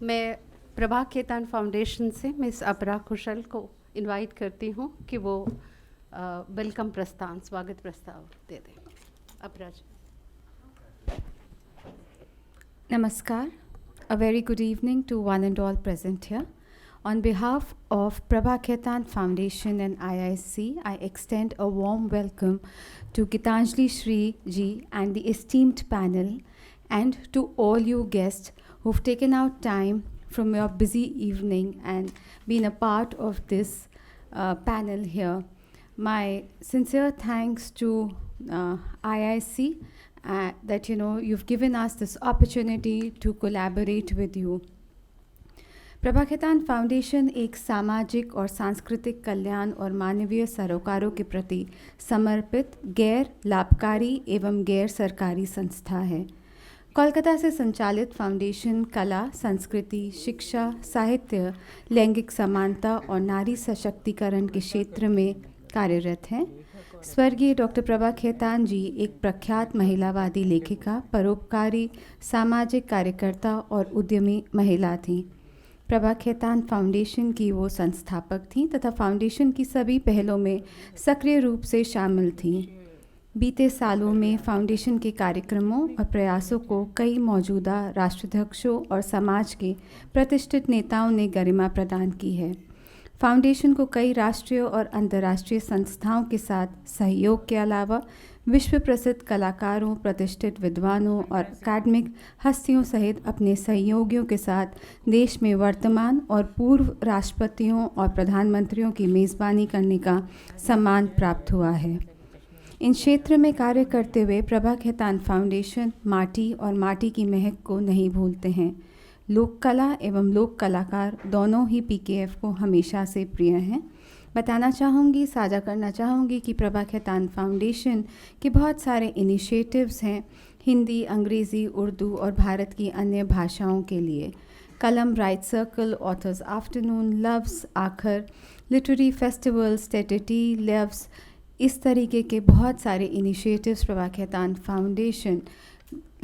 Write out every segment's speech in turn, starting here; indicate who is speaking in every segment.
Speaker 1: मैं प्रभा खेतान फाउंडेशन से मिस अपरा कुशल को इनवाइट करती हूँ कि वो वेलकम प्रस्ताव स्वागत प्रस्ताव दे दें। अपरा जी।
Speaker 2: Namaskar. A very good evening to one and all present here. On behalf of Prabha Khaitan Foundation and IIC, I extend a warm welcome to Gitanjali Shri ji and the esteemed panel, and to all you guests who've taken out time from your busy evening and been a part of this panel here. My sincere thanks to IIC that you've given us this opportunity to collaborate with you. Prabha Khaitan foundation एक सामाजिक और सांस्कृतिक कल्याण और मानवीय सरोकारों के प्रति समर्पित गैर लाभकारी एवं गैर सरकारी संस्था है। कोलकाता से संचालित फाउंडेशन कला, संस्कृति, शिक्षा, साहित्य, लैंगिक समानता और नारी सशक्तिकरण के क्षेत्र में कार्यरत हैं। स्वर्गीय डॉक्टर प्रभा खेतान जी एक प्रख्यात महिलावादी लेखिका, परोपकारी, सामाजिक कार्यकर्ता और उद्यमी महिला थीं। प्रभा खेतान फाउंडेशन की वो संस्थापक थीं तथा फाउंडेशन की सभी पहलों में सक्रिय रूप से शामिल थीं। बीते सालों में फाउंडेशन के कार्यक्रमों और प्रयासों को कई मौजूदा राष्ट्राध्यक्षों और समाज के प्रतिष्ठित नेताओं ने गरिमा प्रदान की है। फाउंडेशन को कई राष्ट्रीय और अंतर्राष्ट्रीय संस्थाओं के साथ सहयोग के अलावा विश्व प्रसिद्ध कलाकारों, प्रतिष्ठित विद्वानों और अकादमिक हस्तियों सहित अपने सहयोगियों के साथ देश में वर्तमान और पूर्व राष्ट्रपतियों और प्रधानमंत्रियों की मेज़बानी करने का सम्मान प्राप्त हुआ है। इन क्षेत्र में कार्य करते हुए प्रभा खेतान फाउंडेशन माटी और माटी की महक को नहीं भूलते हैं। लोक कला एवं लोक कलाकार दोनों ही PKF को हमेशा से प्रिय हैं। बताना चाहूँगी, साझा करना चाहूँगी कि प्रभा खेतान फाउंडेशन के बहुत सारे इनिशिएटिव्स हैं हिंदी, अंग्रेज़ी, उर्दू और भारत की अन्य भाषाओं के लिए। कलम right circle, authors afternoon, loves, आखर, लिटरेरी फेस्टिवल्स, टेटेटी, लेव्स, इस तरीके के बहुत सारे इनिशिएटिव्स प्रभा खेतान फाउंडेशन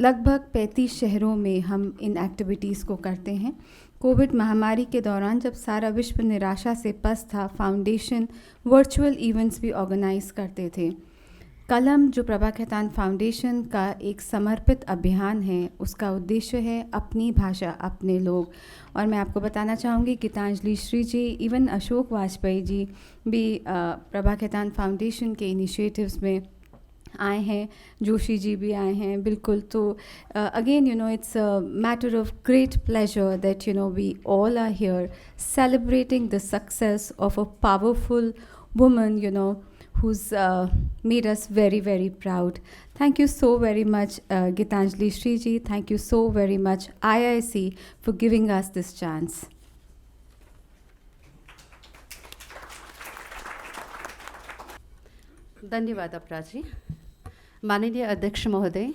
Speaker 2: लगभग 35 शहरों में हम इन एक्टिविटीज़ को करते हैं। कोविड महामारी के दौरान जब सारा विश्व निराशा से पस्त था, फाउंडेशन वर्चुअल इवेंट्स भी ऑर्गेनाइज करते थे। कलम जो प्रभा खेतान फाउंडेशन का एक समर्पित अभियान है, उसका उद्देश्य है अपनी भाषा अपने लोग। और मैं आपको बताना चाहूँगी गीतांजलि श्री जी, इवन अशोक वाजपेयी जी भी प्रभा खेतान फाउंडेशन के इनिशिएटिव्स में आए हैं, जोशी जी भी आए हैं। बिल्कुल, तो again it's a matter of great pleasure that we all are here celebrating the success of a powerful woman who's made us very, very proud. Thank you so very much, Gitanjali Shri ji. Thank you so very much, IIC, for giving us this chance.
Speaker 1: धन्यवाद अपरा जी। माननीय अध्यक्ष महोदय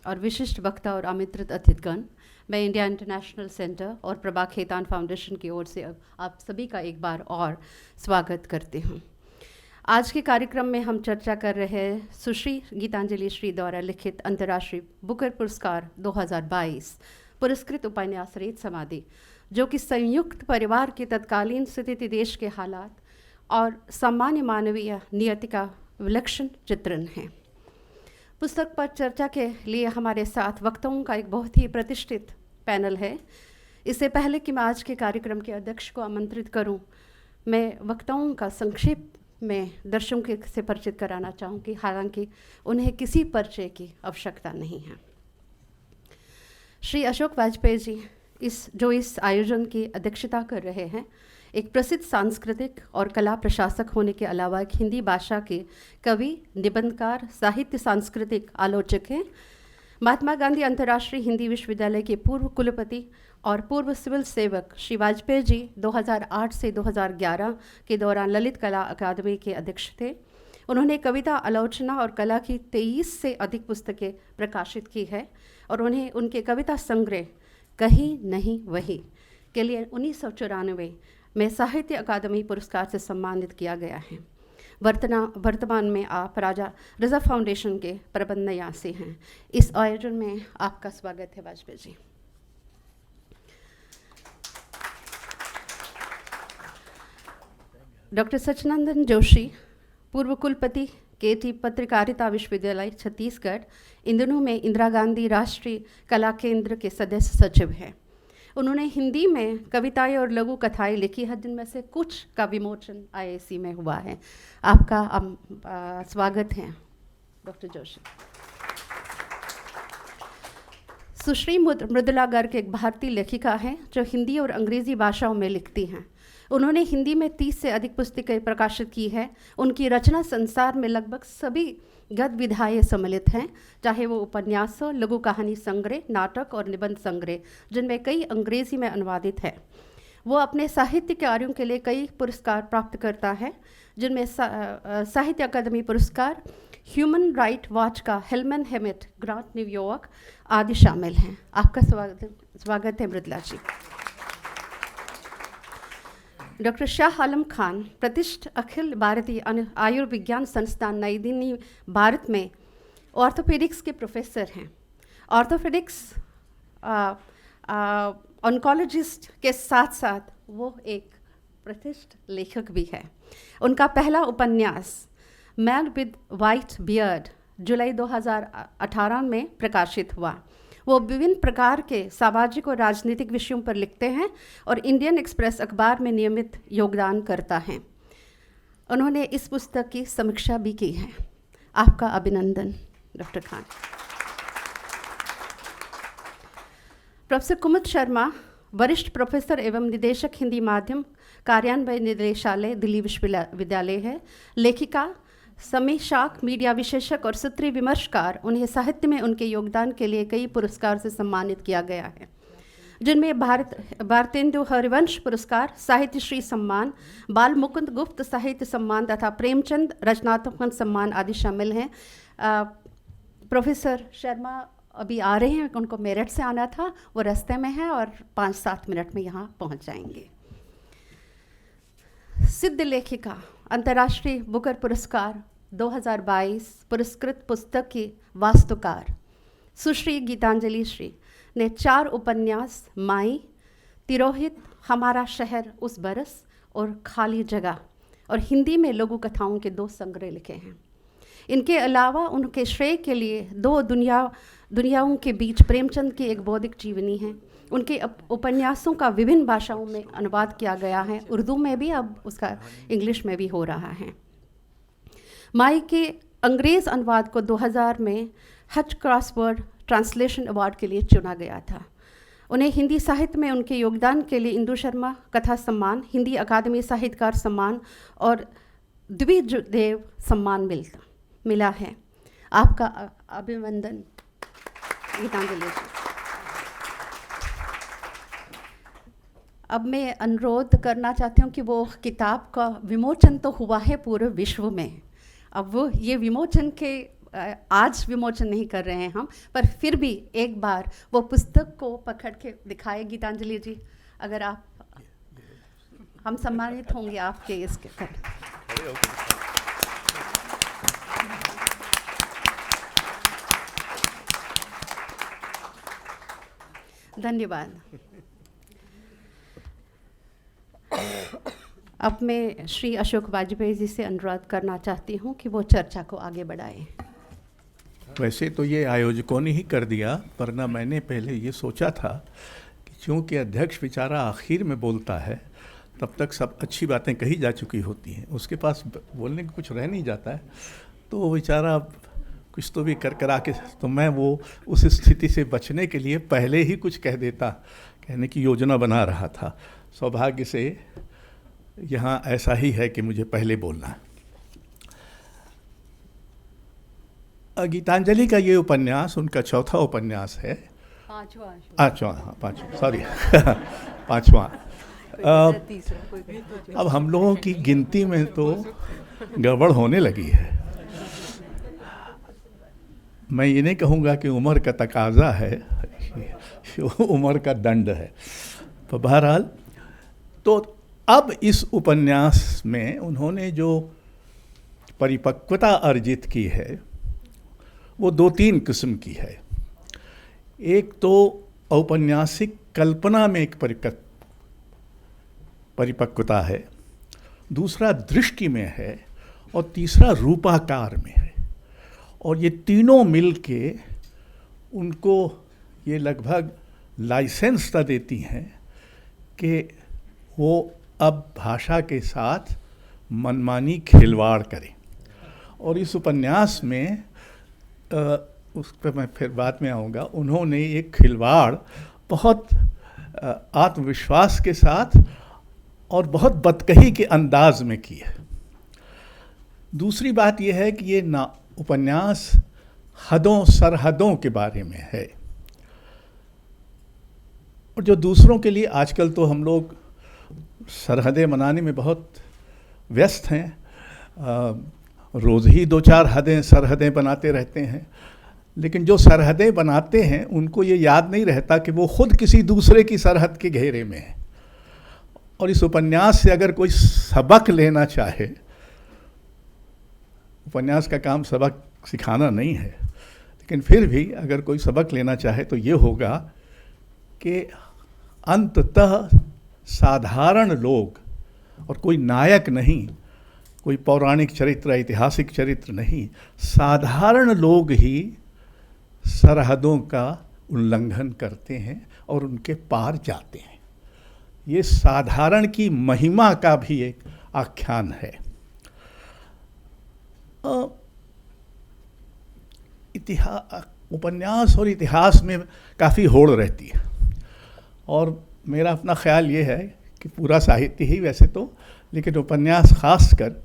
Speaker 1: और विशिष्ट वक्ता और आमंत्रित अतिथिगण, मैं इंडिया इंटरनेशनल सेंटर और प्रभा खेतान फाउंडेशन की ओर से आप सभी का एक बार और स्वागत करती हूँ। आज के कार्यक्रम में हम चर्चा कर रहे हैं सुश्री गीतांजलि श्री द्वारा लिखित अंतर्राष्ट्रीय बुकर पुरस्कार 2022 पुरस्कृत उपन्यास रेत समाधि, जो कि संयुक्त परिवार की तत्कालीन स्थिति, देश के हालात और सामान्य मानवीय नियति का विलक्षण चित्रण है। पुस्तक पर चर्चा के लिए हमारे साथ वक्ताओं का एक बहुत ही प्रतिष्ठित पैनल है। इससे पहले कि मैं आज के कार्यक्रम के अध्यक्ष को आमंत्रित करूं, मैं वक्ताओं का संक्षेप में दर्शकों से परिचित कराना चाहूँगी, हालांकि उन्हें किसी परिचय की आवश्यकता नहीं है। श्री अशोक वाजपेयी जी इस आयोजन की अध्यक्षता कर रहे हैं, एक प्रसिद्ध सांस्कृतिक और कला प्रशासक होने के अलावा एक हिंदी भाषा के कवि, निबंधकार, साहित्य सांस्कृतिक आलोचक हैं। महात्मा गांधी अंतर्राष्ट्रीय हिंदी विश्वविद्यालय के पूर्व कुलपति और पूर्व सिविल सेवक श्री वाजपेयी जी 2008 से 2011 के दौरान ललित कला अकादमी के अध्यक्ष थे। उन्होंने कविता, आलोचना और कला की 23 से अधिक पुस्तकें प्रकाशित की है और उन्हें उनके कविता संग्रह कहीं नहीं वही के लिए 1994 में साहित्य अकादमी पुरस्कार से सम्मानित किया गया है। वर्तमान में आप राजा रजा फाउंडेशन के प्रबंध न्यासी हैं। इस आयोजन में आपका स्वागत है वाजपेयी जी। डॉक्टर सच्चिदानंद जोशी, पूर्व कुलपति केटी पत्रकारिता विश्वविद्यालय छत्तीसगढ़, इन दिनों में इंदिरा गांधी राष्ट्रीय कला केंद्र के सदस्य सचिव हैं। उन्होंने हिंदी में कविताएं और लघु कथाएं लिखी हैं, जिनमें से कुछ का विमोचन IIC में हुआ है। आपका स्वागत है डॉक्टर जोशी। सुश्री मृदुला गर्ग एक भारतीय लेखिका हैं जो हिंदी और अंग्रेज़ी भाषाओं में लिखती हैं। उन्होंने हिंदी में 30 से अधिक पुस्तकें प्रकाशित की है। उनकी रचना संसार में लगभग सभी गद्य-विधाएं सम्मिलित हैं, चाहे वो उपन्यास हो, लघु कहानी संग्रह, नाटक और निबंध संग्रह, जिनमें कई अंग्रेज़ी में अनुवादित है। वो अपने साहित्य कार्यों के लिए कई पुरस्कार प्राप्त करता है, जिनमें साहित्य अकादमी पुरस्कार, ह्यूमन राइट वॉच का हेलमन हेमिट ग्रांट न्यूयॉर्क आदि शामिल हैं। आपका स्वागत है मृदुला जी। डॉक्टर शाह आलम खान प्रतिष्ठित अखिल भारतीय आयुर्विज्ञान संस्थान नई दिल्ली भारत में ऑर्थोपेडिक्स के प्रोफेसर हैं। ऑर्थोपेडिक्स ऑन्कोलॉजिस्ट के साथ साथ वो एक प्रतिष्ठित लेखक भी है। उनका पहला उपन्यास मैन विद वाइट बियर्ड जुलाई 2018 में प्रकाशित हुआ। वो विभिन्न प्रकार के सामाजिक और राजनीतिक विषयों पर लिखते हैं और इंडियन एक्सप्रेस अखबार में नियमित योगदान करता है। उन्होंने इस पुस्तक की समीक्षा भी की है। आपका अभिनंदन डॉक्टर खान। प्रोफेसर कुमुद शर्मा, वरिष्ठ प्रोफेसर एवं निदेशक हिंदी माध्यम कार्यान्वयन निदेशालय दिल्ली विश्वविद्यालय है। लेखिका, समीक्षक, मीडिया विशेषज्ञ और सूत्री विमर्शकार। उन्हें साहित्य में उनके योगदान के लिए कई पुरस्कार से सम्मानित किया गया है, जिनमें भारतेंदु हरिवंश पुरस्कार, साहित्य श्री सम्मान, बाल मुकुंद गुप्त साहित्य सम्मान तथा प्रेमचंद रचनात्मक सम्मान आदि शामिल हैं। प्रोफेसर शर्मा अभी आ रहे हैं, उनको मेरठ से आना था, वो रास्ते में है और 5-7 मिनट में यहाँ पहुँच जाएंगे। सिद्ध लेखिका, अंतर्राष्ट्रीय बुकर पुरस्कार 2022 पुरस्कृत पुस्तक की वास्तुकार सुश्री गीतांजलि श्री ने 4 उपन्यास माई, तिरोहित, हमारा शहर उस बरस और खाली जगह और हिंदी में लघु कथाओं के 2 संग्रह लिखे हैं। इनके अलावा उनके श्रेय के लिए 2 दुनियाओं के बीच प्रेमचंद की एक बौद्धिक जीवनी है। उनके उपन्यासों का विभिन्न भाषाओं में अनुवाद किया गया है, उर्दू में भी, अब उसका इंग्लिश में भी हो रहा है। माई के अंग्रेज़ अनुवाद को 2000 में हच क्रॉसवर्ड ट्रांसलेशन अवार्ड के लिए चुना गया था। उन्हें हिंदी साहित्य में उनके योगदान के लिए इंदु शर्मा कथा सम्मान, हिंदी अकादमी साहित्यकार सम्मान और द्विजदेव सम्मान मिला है। आपका अभिनंदन गीतांजलि जी। अब मैं अनुरोध करना चाहती हूँ कि वो किताब का विमोचन तो हुआ है पूरे विश्व में, अब वो ये विमोचन के आज विमोचन नहीं कर रहे हैं हम, पर फिर भी एक बार वो पुस्तक को पकड़ के दिखाए गीतांजलि जी, अगर आप, हम सम्मानित होंगे आपके इसके कर। धन्यवाद। अब मैं श्री अशोक वाजपेयी जी से अनुरोध करना चाहती हूँ कि वो चर्चा को आगे बढ़ाएं।
Speaker 3: वैसे तो ये आयोजकों ने ही कर दिया, पर ना मैंने पहले ये सोचा था कि चूँकि अध्यक्ष बेचारा आखिर में बोलता है, तब तक सब अच्छी बातें कही जा चुकी होती हैं, उसके पास बोलने को कुछ रह नहीं जाता है, तो वो बेचारा कुछ तो भी करा के, तो मैं वो उस स्थिति से बचने के लिए पहले ही कुछ कह देता, कहने की योजना बना रहा था। सौभाग्य से यहाँ ऐसा ही है कि मुझे पहले बोलना है। गीतांजलि का ये उपन्यास उनका 4था उपन्यास है, पांचवा। अब हम लोगों की गिनती में तो गड़बड़ होने लगी है। मैं ये नहीं कहूँगा कि उम्र का तकाजा है, उम्र का दंड है। तो बहरहाल, तो अब इस उपन्यास में उन्होंने जो परिपक्वता अर्जित की है वो 2-3 किस्म की है। एक तो औपन्यासिक कल्पना में एक परिपक्वता है, दूसरा दृष्टि में है और तीसरा रूपाकार में है। और ये तीनों मिलके उनको ये लगभग लाइसेंस तो देती हैं कि वो अब भाषा के साथ मनमानी खिलवाड़ करें। और इस उपन्यास में उस पर मैं फिर बाद में आऊँगा, उन्होंने एक खिलवाड़ बहुत आत्मविश्वास के साथ और बहुत बदकही के अंदाज में की है। दूसरी बात यह है कि ये उपन्यास हदों सरहदों के बारे में है, और जो दूसरों के लिए आजकल तो हम लोग सरहदें बनाने में बहुत व्यस्त हैं, रोज़ ही 2-4 सरहदें बनाते रहते हैं, लेकिन जो सरहदें बनाते हैं उनको ये याद नहीं रहता कि वो खुद किसी दूसरे की सरहद के घेरे में है। और इस उपन्यास से अगर कोई सबक लेना चाहे, उपन्यास का काम सबक सिखाना नहीं है, लेकिन फिर भी अगर कोई सबक लेना चाहे तो ये होगा कि अंततः साधारण लोग, और कोई नायक नहीं, कोई पौराणिक चरित्र, ऐतिहासिक चरित्र नहीं, साधारण लोग ही सरहदों का उल्लंघन करते हैं और उनके पार जाते हैं। ये साधारण की महिमा का भी एक आख्यान है। उपन्यास और इतिहास में काफ़ी होड़ रहती है, और मेरा अपना ख्याल ये है कि पूरा साहित्य ही वैसे तो, लेकिन उपन्यास खासकर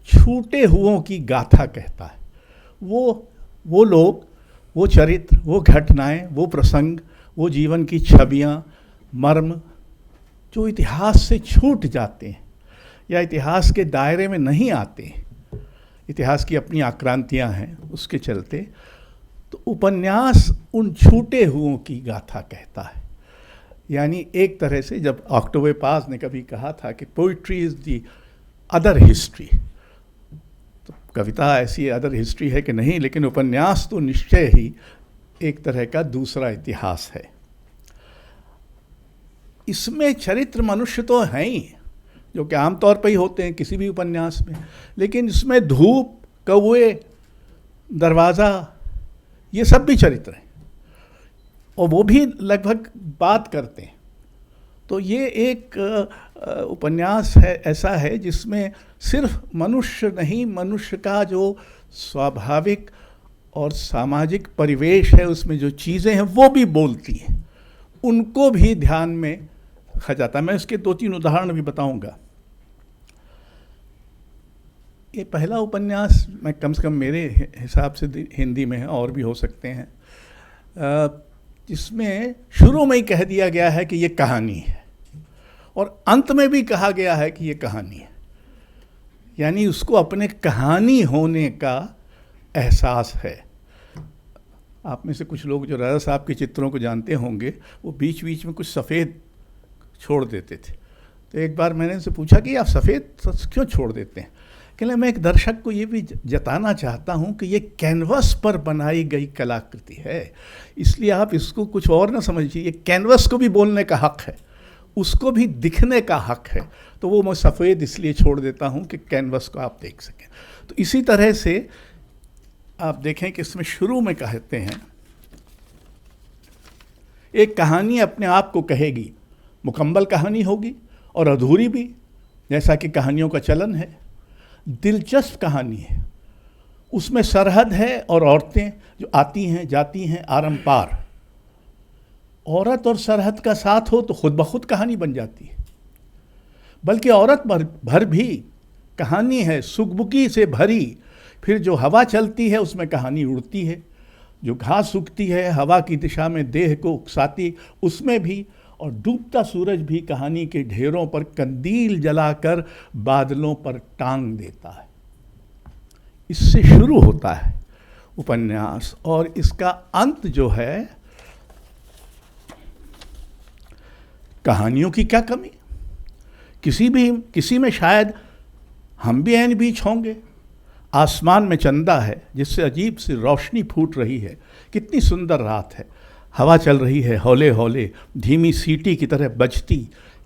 Speaker 3: छूटे हुओं की गाथा कहता है। वो लोग, वो चरित्र, वो घटनाएं, वो प्रसंग, वो जीवन की छवियाँ, मर्म जो इतिहास से छूट जाते हैं या इतिहास के दायरे में नहीं आते हैं, इतिहास की अपनी आक्रांतियाँ हैं उसके चलते, तो उपन्यास उन छूटे हुओं की गाथा कहता है। यानी एक तरह से, जब ऑक्टेविया पाज ने कभी कहा था कि poetry is the other history, तो कविता ऐसी अदर हिस्ट्री है कि नहीं, लेकिन उपन्यास तो निश्चय ही एक तरह का दूसरा इतिहास है। इसमें चरित्र मनुष्य तो हैं ही, जो कि आमतौर पर ही होते हैं किसी भी उपन्यास में, लेकिन इसमें धूप, कौवे, दरवाज़ा, ये सब भी चरित्र हैं, और वो भी लगभग बात करते हैं। तो ये एक उपन्यास है, ऐसा है जिसमें सिर्फ मनुष्य नहीं, मनुष्य का जो स्वाभाविक और सामाजिक परिवेश है, उसमें जो चीज़ें हैं वो भी बोलती हैं, उनको भी ध्यान में रखा जाता है। मैं इसके 2-3 उदाहरण भी बताऊंगा। ये पहला उपन्यास, मैं कम से कम मेरे हिसाब से हिंदी में है, और भी हो सकते हैं, जिसमें शुरू में ही कह दिया गया है कि ये कहानी है, और अंत में भी कहा गया है कि ये कहानी है। यानी उसको अपने कहानी होने का एहसास है। आप में से कुछ लोग जो राजा साहब के चित्रों को जानते होंगे, वो बीच बीच में कुछ सफ़ेद छोड़ देते थे। तो एक बार मैंने उनसे पूछा कि आप सफ़ेद क्यों छोड़ देते हैं? कहले, मैं एक दर्शक को ये भी जताना चाहता हूँ कि ये कैनवस पर बनाई गई कलाकृति है, इसलिए आप इसको कुछ और ना समझिए। ये कैनवस को भी बोलने का हक़ है, उसको भी दिखने का हक़ है, तो वो मैं सफ़ेद इसलिए छोड़ देता हूँ कि कैनवस को आप देख सकें। तो इसी तरह से आप देखें कि इसमें शुरू में कहते हैं, एक कहानी अपने आप को कहेगी, मुकम्मल कहानी होगी और अधूरी भी, जैसा कि कहानियों का चलन है। दिलचस्प कहानी है, उसमें सरहद है और औरतें जो आती हैं जाती हैं आरंपार। औरत और सरहद का साथ हो तो खुद ब खुद कहानी बन जाती है, बल्कि औरत भर भी कहानी है, सुगबुकी से भरी। फिर जो हवा चलती है उसमें कहानी उड़ती है, जो घास उगती है हवा की दिशा में देह को उकसाती, उसमें भी, और डूबता सूरज भी कहानी के ढेरों पर कंदील जलाकर बादलों पर टांग देता है। इससे शुरू होता है उपन्यास, और इसका अंत जो है, कहानियों की क्या कमी, किसी में शायद हम भी ऐन बीच होंगे। आसमान में चंदा है जिससे अजीब सी रोशनी फूट रही है, कितनी सुंदर रात है, हवा चल रही है हौले हौले, धीमी सीटी की तरह बजती,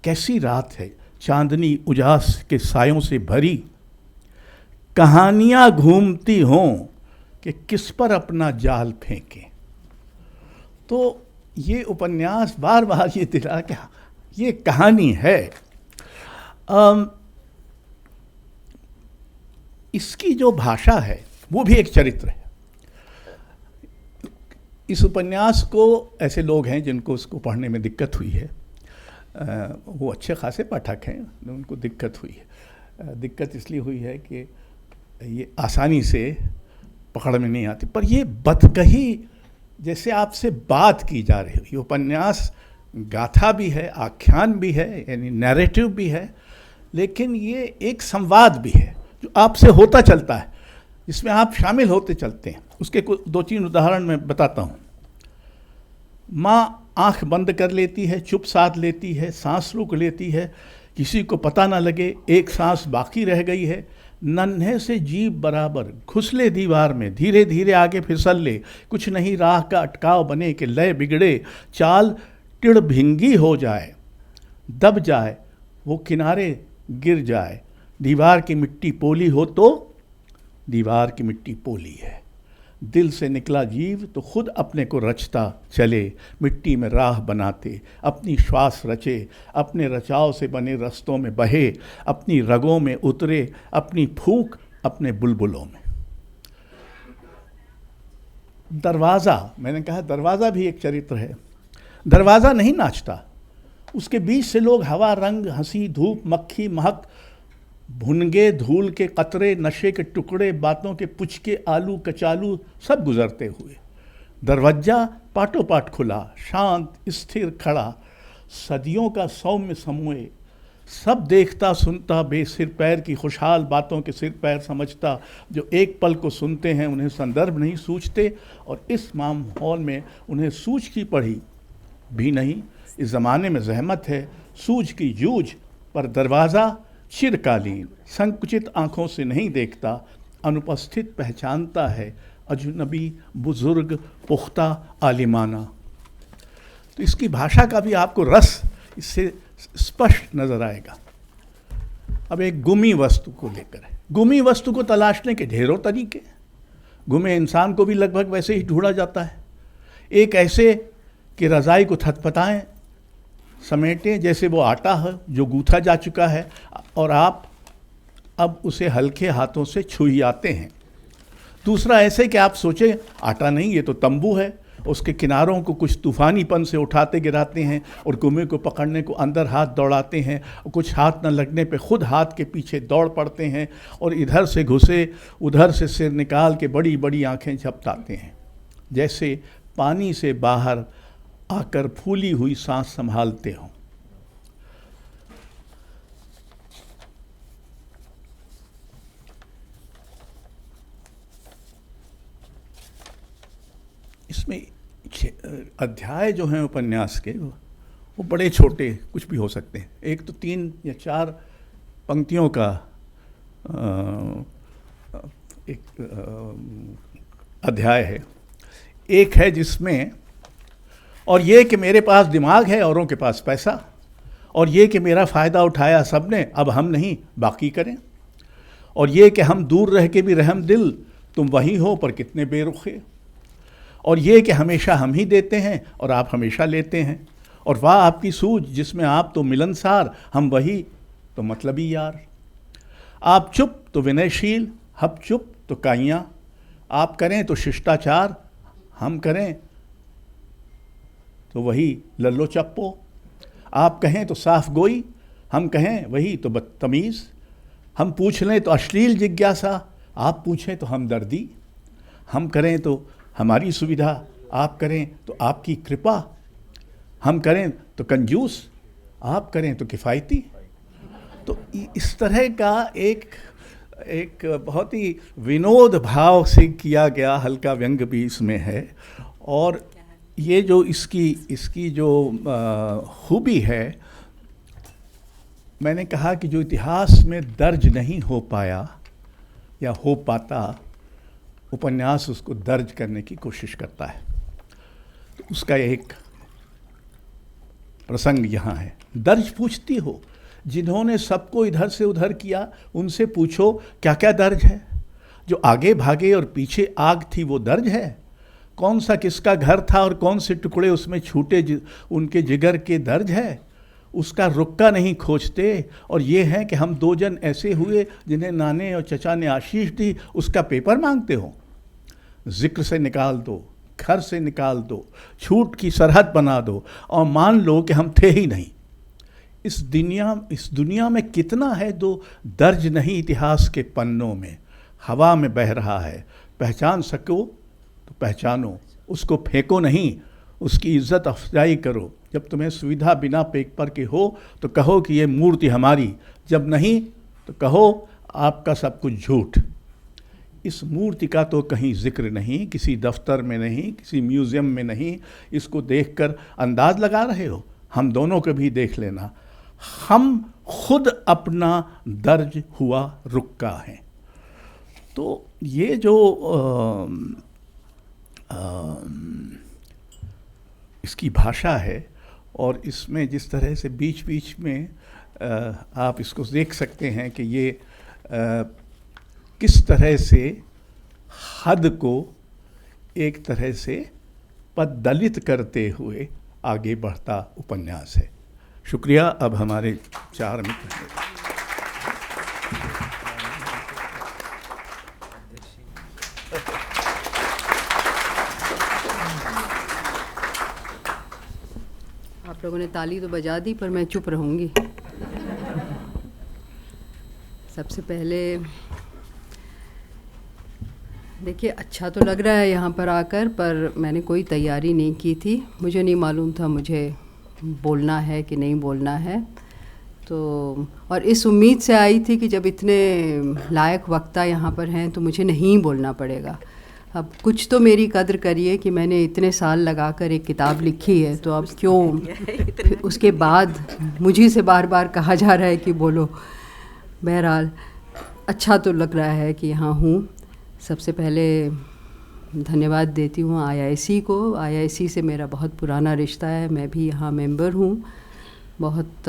Speaker 3: कैसी रात है, चांदनी उजास के सायों से भरी, कहानियां घूमती हों कि किस पर अपना जाल फेंके। तो ये उपन्यास बार बार ये दिला कि ये कहानी है। इसकी जो भाषा है वो भी एक चरित्र है। इस उपन्यास को ऐसे लोग हैं जिनको उसको पढ़ने में दिक्कत हुई है, वो अच्छे खासे पाठक हैं, उनको दिक्कत हुई है। दिक्कत इसलिए हुई है कि ये आसानी से पकड़ में नहीं आती, पर ये बदकही जैसे आपसे बात की जा रही हो। ये उपन्यास गाथा भी है, आख्यान भी है, यानी नैरेटिव भी है, लेकिन ये एक संवाद भी है जो आपसे होता चलता है, जिसमें आप शामिल होते चलते हैं। उसके कुछ 2-3 उदाहरण मैं बताता हूँ। माँ आँख बंद कर लेती है, चुप साध लेती है, सांस रोक लेती है, किसी को पता ना लगे एक सांस बाकी रह गई है। नन्हे से जीभ बराबर घुस ले दीवार में, धीरे धीरे आगे फिसल ले, कुछ नहीं राह का अटकाव बने कि लय बिगड़े, चाल टिड़ भिंगी हो जाए, दब जाए वो किनारे गिर जाए। दीवार की मिट्टी पोली हो तो दीवार की मिट्टी पोली है। दिल से निकला जीव तो खुद अपने को रचता चले, मिट्टी में राह बनाते अपनी श्वास रचे, अपने रचाव से बने रस्तों में बहे, अपनी रगों में उतरे, अपनी फूंक अपने बुलबुलों में। दरवाज़ा, मैंने कहा दरवाज़ा भी एक चरित्र है। दरवाज़ा नहीं नाचता, उसके बीच से लोग हवा, रंग, हंसी, धूप, मक्खी, महक, भुनगे, धूल के कतरे, नशे के टुकड़े, बातों के पुचके, आलू कचालू सब गुजरते हुए। दरवाजा पाटो पाट खुला, शांत स्थिर खड़ा, सदियों का सौम्य समूह, सब देखता सुनता, बेसिर पैर की खुशहाल बातों के सिर पैर समझता, जो एक पल को सुनते हैं उन्हें संदर्भ नहीं सूझते, और इस माहौल में उन्हें सूझ की पढ़ी भी नहीं। इस ज़माने में जहमत है सूझ की जूझ, पर दरवाज़ा चिरकालीन संकुचित आँखों से नहीं देखता, अनुपस्थित पहचानता है, अजनबी, बुजुर्ग, पुख्ता, आलिमाना। तो इसकी भाषा का भी आपको रस इससे स्पष्ट नजर आएगा। अब एक गुमी वस्तु को लेकर है। गुमी वस्तु को तलाशने के ढेरों तरीके, गुमे इंसान को भी लगभग वैसे ही ढूंढा जाता है। एक ऐसे कि रज़ाई को थतपताएं, समेटें जैसे वो आटा है जो गूथा जा चुका है, और आप अब उसे हल्के हाथों से छुआते हैं। दूसरा ऐसे कि आप सोचें आटा नहीं, ये तो तंबू है, उसके किनारों को कुछ तूफ़ानीपन से उठाते गिराते हैं और गुमे को पकड़ने को अंदर हाथ दौड़ाते हैं, और कुछ हाथ न लगने पे खुद हाथ के पीछे दौड़ पड़ते हैं, और इधर से घुसे उधर से सिर निकाल के बड़ी बड़ी आंखें झपटाते हैं, जैसे पानी से बाहर आकर फूली हुई सांस संभालते हों। इसमें अध्याय जो हैं उपन्यास के वो बड़े छोटे कुछ भी हो सकते हैं। एक तो 3 या 4 पंक्तियों का एक अध्याय है। एक है जिसमें और ये कि मेरे पास दिमाग है औरों के पास पैसा, और ये कि मेरा फ़ायदा उठाया सबने अब हम नहीं बाकी करें, और ये कि हम दूर रह के भी रहम दिल तुम वही हो पर कितने बेरुखे, और ये कि हमेशा हम ही देते हैं और आप हमेशा लेते हैं, और वाह आपकी सूझ जिसमें आप तो मिलनसार हम वही तो मतलबी यार। आप चुप तो विनयशील हम चुप तो काइयाँ, आप करें तो शिष्टाचार हम करें तो वही लल्लो चप्पो, आप कहें तो साफ गोई हम कहें वही तो बदतमीज़, हम पूछ लें तो अश्लील जिज्ञासा आप पूछें तो हमदर्दी, हम करें तो हमारी सुविधा आप करें तो आपकी कृपा, हम करें तो कंजूस आप करें तो किफ़ायती। तो इस तरह का एक बहुत ही विनोद भाव से किया गया हल्का व्यंग भी इसमें है। और ये जो इसकी जो खूबी है, मैंने कहा कि जो इतिहास में दर्ज नहीं हो पाया या हो पाता, उपन्यास उसको दर्ज करने की कोशिश करता है। तो उसका एक प्रसंग यहाँ है। दर्ज पूछती हो जिन्होंने सबको इधर से उधर किया, उनसे पूछो क्या क्या दर्ज है। जो आगे भागे और पीछे आग थी वो दर्ज है। कौन सा किसका घर था और कौन से टुकड़े उसमें छूटे उनके जिगर के दर्ज है। उसका रुक्का नहीं खोजते। और ये है कि हम 2 जन ऐसे हुए जिन्हें नाने और चचा ने आशीष दी, उसका पेपर मांगते हो। जिक्र से निकाल दो, घर से निकाल दो, छूट की सरहद बना दो और मान लो कि हम थे ही नहीं। इस दुनिया में कितना है जो दर्ज नहीं इतिहास के पन्नों में, हवा में बह रहा है। पहचान सको तो पहचानो, उसको फेंको नहीं, उसकी इज्जत अफजाई करो। जब तुम्हें सुविधा बिना पेपर के हो तो कहो कि ये मूर्ति हमारी, जब नहीं तो कहो आपका सब कुछ झूठ। इस मूर्ति का तो कहीं जिक्र नहीं, किसी दफ्तर में नहीं, किसी म्यूज़ियम में नहीं। इसको देखकर अंदाज लगा रहे हो, हम दोनों को भी देख लेना। हम खुद अपना दर्ज हुआ रुक्का हैं। तो ये जो इसकी भाषा है और इसमें जिस तरह से बीच बीच में आप इसको देख सकते हैं कि ये किस तरह से हद को एक तरह से पददलित करते हुए आगे बढ़ता उपन्यास है। शुक्रिया। अब हमारे 4 मित्र हैं।
Speaker 1: आप लोगों ने ताली तो बजा दी पर मैं चुप रहूँगी। सबसे पहले देखिए, अच्छा तो लग रहा है यहाँ पर आकर, पर मैंने कोई तैयारी नहीं की थी। मुझे नहीं मालूम था मुझे बोलना है कि नहीं बोलना है। तो और इस उम्मीद से आई थी कि जब इतने लायक वक्ता यहाँ पर हैं तो मुझे नहीं बोलना पड़ेगा। अब कुछ तो मेरी कद्र करिए कि मैंने इतने साल लगाकर एक किताब लिखी है, तो अब क्यों उसके बाद मुझे से बार बार कहा जा रहा है कि बोलो। बहरहाल अच्छा तो लग रहा है कि यहाँ हूँ। सबसे पहले धन्यवाद देती हूँ आईआईसी को। आईआईसी से मेरा बहुत पुराना रिश्ता है, मैं भी यहाँ मेंबर हूँ। बहुत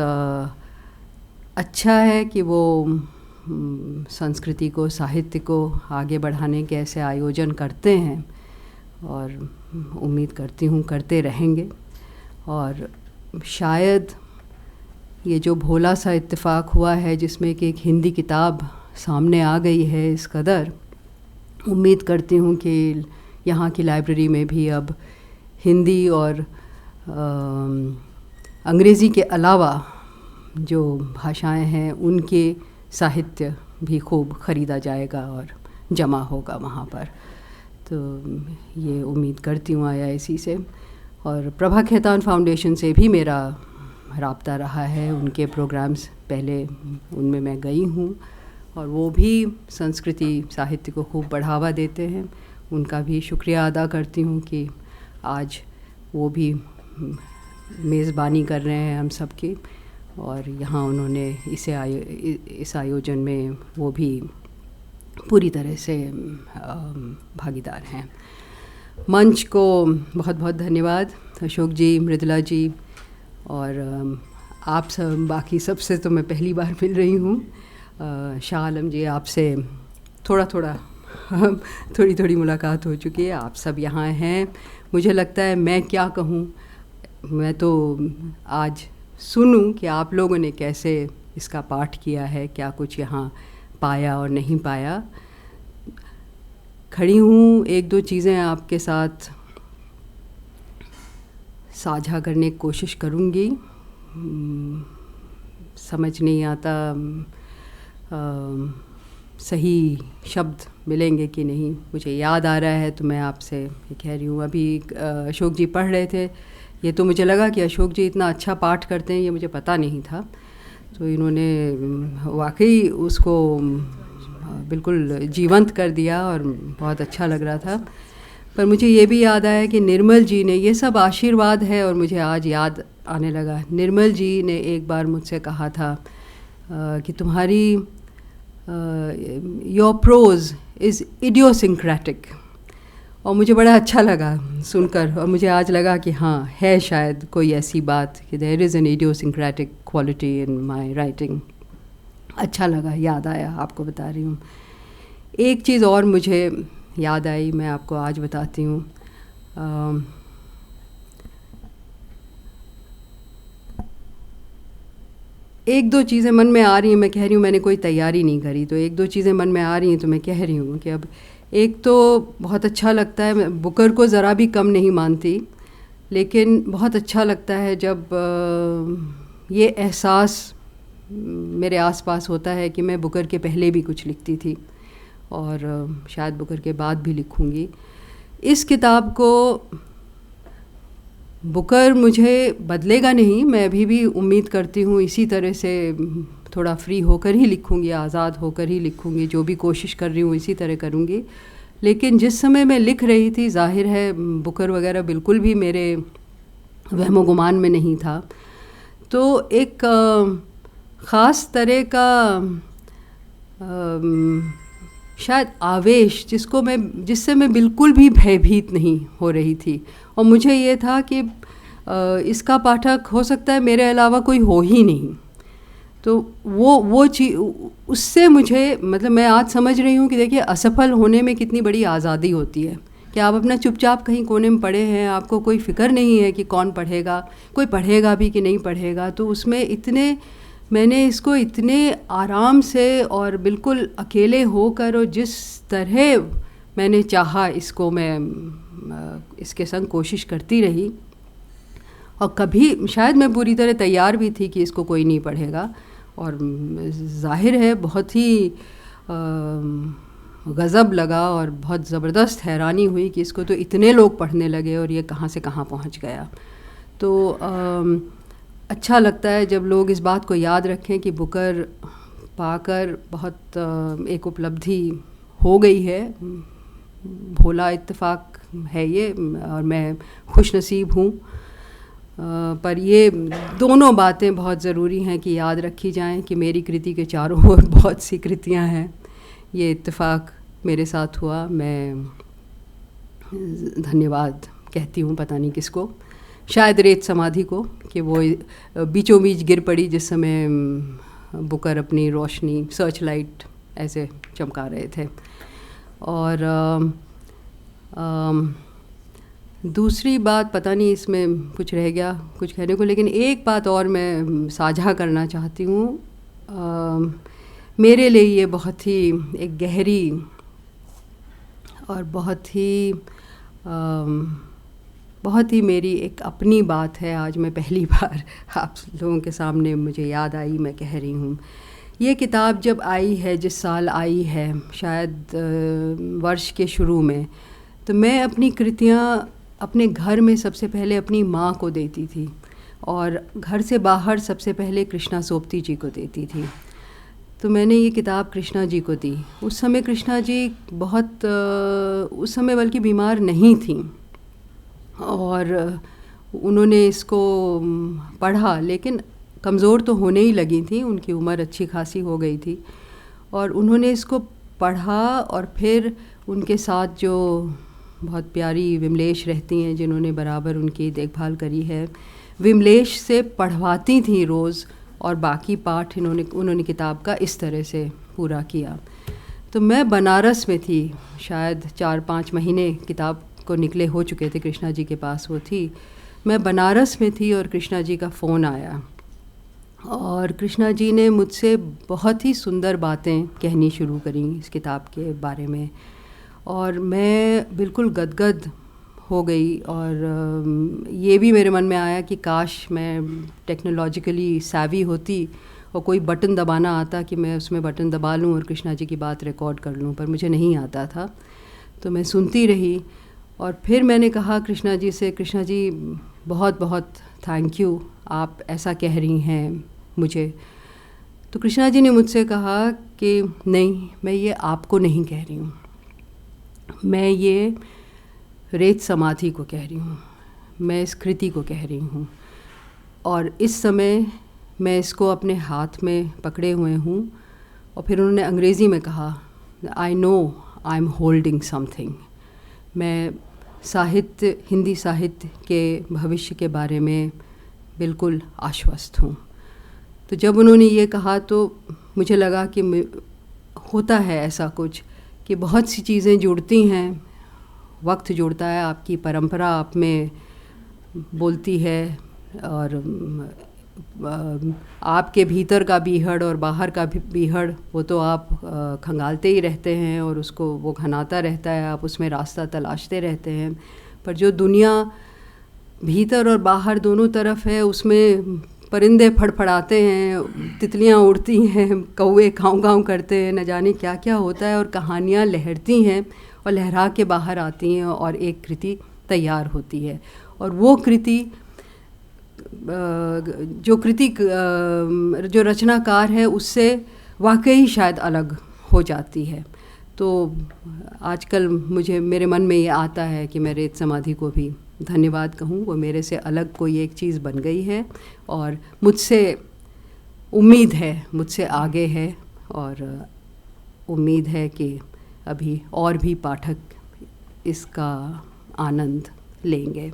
Speaker 1: अच्छा है कि वो संस्कृति को, साहित्य को आगे बढ़ाने के ऐसे आयोजन करते हैं और उम्मीद करती हूँ करते रहेंगे। और शायद ये जो भोला सा इत्तेफाक हुआ है जिसमें कि एक हिंदी किताब सामने आ गई है इस कदर, उम्मीद करती हूँ कि यहाँ की लाइब्रेरी में भी अब हिंदी और अंग्रेज़ी के अलावा जो भाषाएं हैं उनके साहित्य भी खूब ख़रीदा जाएगा और जमा होगा वहाँ पर। तो ये उम्मीद करती हूँ आईआईसी से। और प्रभा खेतान फाउंडेशन से भी मेरा राब्ता रहा है। उनके प्रोग्राम्स पहले उनमें मैं गई हूँ और वो भी संस्कृति साहित्य को खूब बढ़ावा देते हैं। उनका भी शुक्रिया अदा करती हूँ कि आज वो भी मेज़बानी कर रहे हैं हम सब की, और यहाँ उन्होंने इस आयोजन में वो भी पूरी तरह से भागीदार हैं। मंच को बहुत बहुत धन्यवाद, अशोक जी, मृदुला जी, और आप सब बाकी सबसे तो मैं पहली बार मिल रही हूँ। शाह आलम जी, आपसे थोड़ी थोड़ी मुलाकात हो चुकी है। आप सब यहाँ हैं। मुझे लगता है मैं क्या कहूँ, मैं तो आज सुनूं कि आप लोगों ने कैसे इसका पाठ किया है, क्या कुछ यहाँ पाया और नहीं पाया। खड़ी हूँ, 1-2 चीज़ें आपके साथ साझा करने की कोशिश करूँगी। समझ नहीं आता सही शब्द मिलेंगे कि नहीं। मुझे याद आ रहा है तो मैं आपसे ये कह रही हूँ। अभी अशोक जी पढ़ रहे थे, ये तो मुझे लगा कि अशोक जी इतना अच्छा पाठ करते हैं, ये मुझे पता नहीं था। तो इन्होंने वाकई उसको बिल्कुल जीवंत कर दिया और बहुत अच्छा लग रहा था। पर मुझे ये भी याद आया कि निर्मल जी ने, ये सब आशीर्वाद है और मुझे आज याद आने लगा, निर्मल जी ने एक बार मुझसे कहा था कि तुम्हारी योर प्रोज इज़ इडियोसिंक्रेटिक।
Speaker 4: और मुझे बड़ा अच्छा लगा सुनकर, और मुझे आज लगा कि हाँ, है शायद कोई ऐसी बात कि there is an idiosyncratic quality in my writing. अच्छा लगा, याद आया, आपको बता रही हूँ। एक चीज़ और मुझे याद आई, मैं आपको आज बताती हूँ। एक दो चीज़ें मन में आ रही हैं, मैं कह रही हूँ, मैंने कोई तैयारी नहीं करी, तो एक दो चीज़ें मन में आ रही हैं तो मैं कह रही हूँ कि अब एक तो बहुत अच्छा लगता है, मैं बुकर को ज़रा भी कम नहीं मानती, लेकिन बहुत अच्छा लगता है जब ये एहसास मेरे आसपास होता है कि मैं बुकर के पहले भी कुछ लिखती थी और शायद बुकर के बाद भी लिखूँगी। इस किताब को बुकर मुझे बदलेगा नहीं, मैं अभी भी उम्मीद करती हूँ इसी तरह से थोड़ा फ्री होकर ही लिखूँगी, आज़ाद होकर ही लिखूँगी, जो भी कोशिश कर रही हूँ इसी तरह करूँगी। लेकिन जिस समय मैं लिख रही थी, जाहिर है बुकर वगैरह बिल्कुल भी मेरे वहमो गुमान में नहीं था, तो एक ख़ास तरह का शायद आवेश जिससे मैं बिल्कुल भी भयभीत नहीं हो रही थी, और मुझे ये था कि इसका पाठक हो सकता है मेरे अलावा कोई हो ही नहीं। तो वो चीज़ उससे मुझे, मतलब मैं आज समझ रही हूँ कि देखिए असफल होने में कितनी बड़ी आज़ादी होती है कि आप अपना चुपचाप कहीं कोने में पड़े हैं, आपको कोई फ़िक्र नहीं है कि कौन पढ़ेगा, कोई पढ़ेगा भी कि नहीं पढ़ेगा। तो उसमें मैंने इसको इतने आराम से और बिल्कुल अकेले होकर और जिस तरह मैंने चाहा इसको मैं इसके संग कोशिश करती रही, और कभी शायद मैं पूरी तरह तैयार भी थी कि इसको कोई नहीं पढ़ेगा, और जाहिर है बहुत ही गज़ब लगा और बहुत ज़बरदस्त हैरानी हुई कि इसको तो इतने लोग पढ़ने लगे और ये कहाँ से कहाँ पहुँच गया। तो अच्छा लगता है जब लोग इस बात को याद रखें कि बुकर पाकर बहुत एक उपलब्धि हो गई है, भोला इत्तेफाक है ये, और मैं खुशनसीब हूँ। पर ये दोनों बातें बहुत ज़रूरी हैं कि याद रखी जाएं कि मेरी कृति के चारों ओर बहुत सी कृतियाँ हैं। ये इत्तेफाक मेरे साथ हुआ, मैं धन्यवाद कहती हूँ पता नहीं किसको, शायद रेत समाधि को, कि वो बीचों बीच गिर पड़ी जिस समय बुकर अपनी रोशनी सर्च लाइट ऐसे चमका रहे थे। और दूसरी बात, पता नहीं इसमें कुछ रह गया कुछ कहने को, लेकिन एक बात और मैं साझा करना चाहती हूँ। मेरे लिए ये बहुत ही एक गहरी और बहुत ही मेरी एक अपनी बात है। आज मैं पहली बार आप लोगों के सामने मुझे याद आई, मैं कह रही हूँ। ये किताब जब आई है, जिस साल आई है, शायद वर्ष के शुरू में, तो मैं अपनी कृतियाँ अपने घर में सबसे पहले अपनी माँ को देती थी, और घर से बाहर सबसे पहले कृष्णा सोपती जी को देती थी। तो मैंने ये किताब कृष्णा जी को दी। उस समय कृष्णा जी बहुत उस समय बल्कि बीमार नहीं थी, और उन्होंने इसको पढ़ा, लेकिन कमज़ोर तो होने ही लगी थी, उनकी उम्र अच्छी खासी हो गई थी, और उन्होंने इसको पढ़ा। और फिर उनके साथ जो बहुत प्यारी विमलेश रहती हैं, जिन्होंने बराबर उनकी देखभाल करी है, विमलेश से पढ़वाती थी रोज़, और बाकी पाठ उन्होंने किताब का इस तरह से पूरा किया। तो मैं बनारस में थी, शायद 4-5 महीने किताब को निकले हो चुके थे, कृष्णा जी के पास वो थी। मैं बनारस में थी और कृष्णा जी का फ़ोन आया, और कृष्णा जी ने मुझसे बहुत ही सुंदर बातें कहनी शुरू करी इस किताब के बारे में, और मैं बिल्कुल गदगद हो गई। और ये भी मेरे मन में आया कि काश मैं टेक्नोलॉजिकली सैवी होती और कोई बटन दबाना आता कि मैं उसमें बटन दबा लूँ और कृष्णा जी की बात रिकॉर्ड कर लूँ, पर मुझे नहीं आता था। तो मैं सुनती रही, और फिर मैंने कहा कृष्णा जी से, कृष्णा जी बहुत बहुत थैंक यू, आप ऐसा कह रही हैं मुझे। तो कृष्णा जी ने मुझसे कहा कि नहीं, मैं ये आपको नहीं कह रही हूँ, मैं ये रेत समाधि को कह रही हूँ, मैं इस कृति को कह रही हूँ, और इस समय मैं इसको अपने हाथ में पकड़े हुए हूँ। और फिर उन्होंने अंग्रेज़ी में कहा, I know I am holding something, मैं साहित्य, हिंदी साहित्य के भविष्य के बारे में बिल्कुल आश्वस्त हूँ। तो जब उन्होंने ये कहा तो मुझे लगा कि होता है ऐसा कुछ कि बहुत सी चीज़ें जुड़ती हैं, वक्त जुड़ता है, आपकी परंपरा आप में बोलती है, और आपके भीतर का बीहड़ और बाहर का बीहड़ वो तो आप खंगालते ही रहते हैं और उसको वो घनाता रहता है, आप उसमें रास्ता तलाशते रहते हैं। पर जो दुनिया भीतर और बाहर दोनों तरफ है, उसमें परिंदे फड़फड़ाते हैं, तितलियां उड़ती हैं, कौवे काँव-काँव करते हैं, न जाने क्या क्या होता है, और कहानियाँ लहरती हैं और लहरा के बाहर आती हैं और एक कृति तैयार होती है। और वो कृति जो रचनाकार है उससे वाकई शायद अलग हो जाती है। तो आजकल मेरे मन में ये आता है कि मैं रेत समाधि को भी धन्यवाद कहूँ, वो मेरे से अलग कोई एक चीज़ बन गई है और मुझसे उम्मीद है, मुझसे आगे है, और उम्मीद है कि अभी और भी पाठक इसका आनंद लेंगे।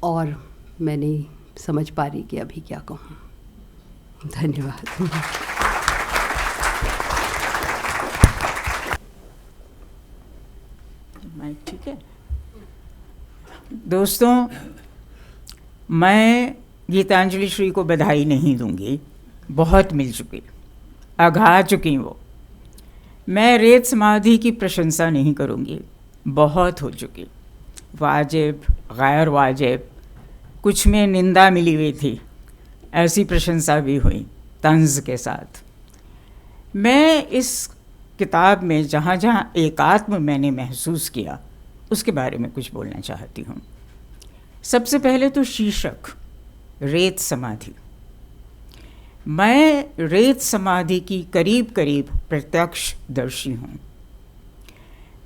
Speaker 4: और मैं नहीं समझ पा रही कि अभी क्या कहूँ। धन्यवाद।
Speaker 5: माइक ठीक है। दोस्तों, मैं गीतांजलि श्री को बधाई नहीं दूंगी, बहुत मिल चुकी, अघा चुकी वो। मैं रेत समाधि की प्रशंसा नहीं करूंगी, बहुत हो चुकी। वाजिब, गैर वाजिब, कुछ में निंदा मिली हुई थी, ऐसी प्रशंसा भी हुई तंज के साथ। मैं इस किताब में जहाँ जहाँ एकात्म मैंने महसूस किया उसके बारे में कुछ बोलना चाहती हूँ। सबसे पहले तो शीर्षक रेत समाधि। मैं रेत समाधि की करीब करीब प्रत्यक्षदर्शी हूँ।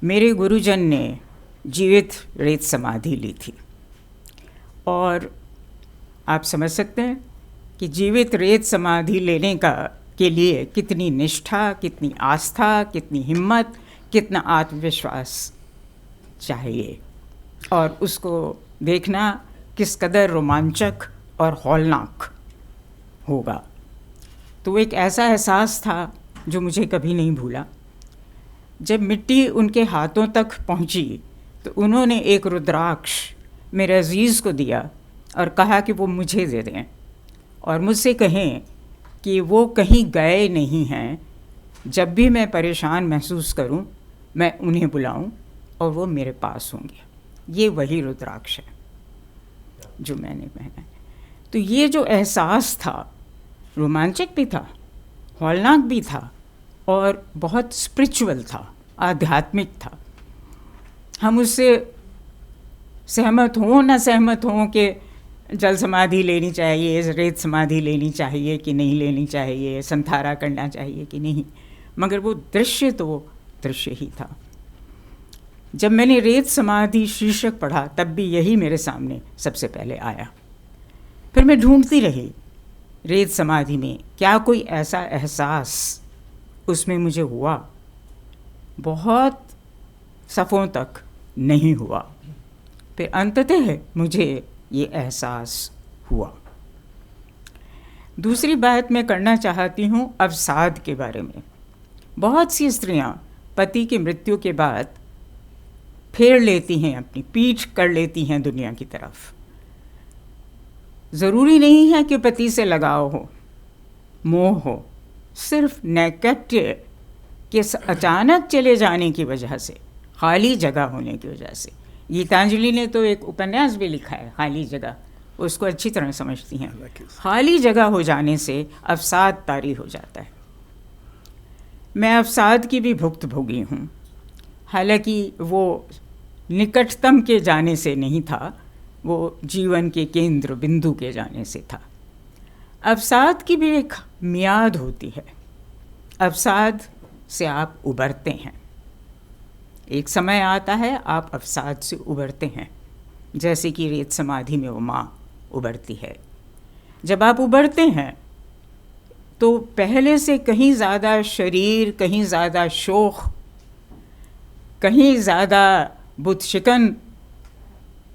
Speaker 5: मेरे गुरुजन ने जीवित रेत समाधि ली थी, और आप समझ सकते हैं कि जीवित रेत समाधि लेने के लिए कितनी निष्ठा, कितनी आस्था, कितनी हिम्मत, कितना आत्मविश्वास चाहिए, और उसको देखना किस कदर रोमांचक और हौलनाक होगा। तो एक ऐसा एहसास था जो मुझे कभी नहीं भूला। जब मिट्टी उनके हाथों तक पहुंची तो उन्होंने एक रुद्राक्ष मेरे अजीज़ को दिया और कहा कि वो मुझे दे दें, और मुझसे कहें कि वो कहीं गए नहीं हैं, जब भी मैं परेशान महसूस करूं मैं उन्हें बुलाऊं और वो मेरे पास होंगे। ये वही रुद्राक्ष है जो मैंने पहना है। तो ये जो एहसास था, रोमांचक भी था, हौलनाक भी था, और बहुत स्पिरिचुअल था, आध्यात्मिक था। हम उससे सहमत हों ना सहमत हों कि जल समाधि लेनी चाहिए, रेत समाधि लेनी चाहिए कि नहीं लेनी चाहिए, संथारा करना चाहिए कि नहीं, मगर वो दृश्य तो दृश्य ही था। जब मैंने रेत समाधि शीर्षक पढ़ा तब भी यही मेरे सामने सबसे पहले आया। फिर मैं ढूंढती रही रेत समाधि में क्या कोई ऐसा एहसास उसमें मुझे हुआ। बहुत सफ़ों तक नहीं हुआ। फिर अंततः मुझे ये एहसास हुआ। दूसरी बात मैं करना चाहती हूँ अवसाद के बारे में। बहुत सी स्त्रियाँ पति की मृत्यु के बाद फेर लेती हैं, अपनी पीठ कर लेती हैं दुनिया की तरफ। ज़रूरी नहीं है कि पति से लगाव हो, मोह हो, सिर्फ नैकट्य के अचानक चले जाने की वजह से, खाली जगह होने की वजह से। गीतांजलि ने तो एक उपन्यास भी लिखा है, खाली जगह, उसको अच्छी तरह समझती हैं। खाली जगह हो जाने से अवसाद तारी हो जाता है। मैं अवसाद की भी भुक्तभोगी हूँ, हालांकि वो निकटतम के जाने से नहीं था, वो जीवन के केंद्र बिंदु के जाने से था। अवसाद की भी एक मियाद होती है। अवसाद से आप उबरते हैं, एक समय आता है आप अवसाद से उबरते हैं, जैसे कि रेत समाधि में वो माँ उबरती है। जब आप उबरते हैं तो पहले से कहीं ज़्यादा शरीर, कहीं ज़्यादा शोख, कहीं ज़्यादा बुत शिकन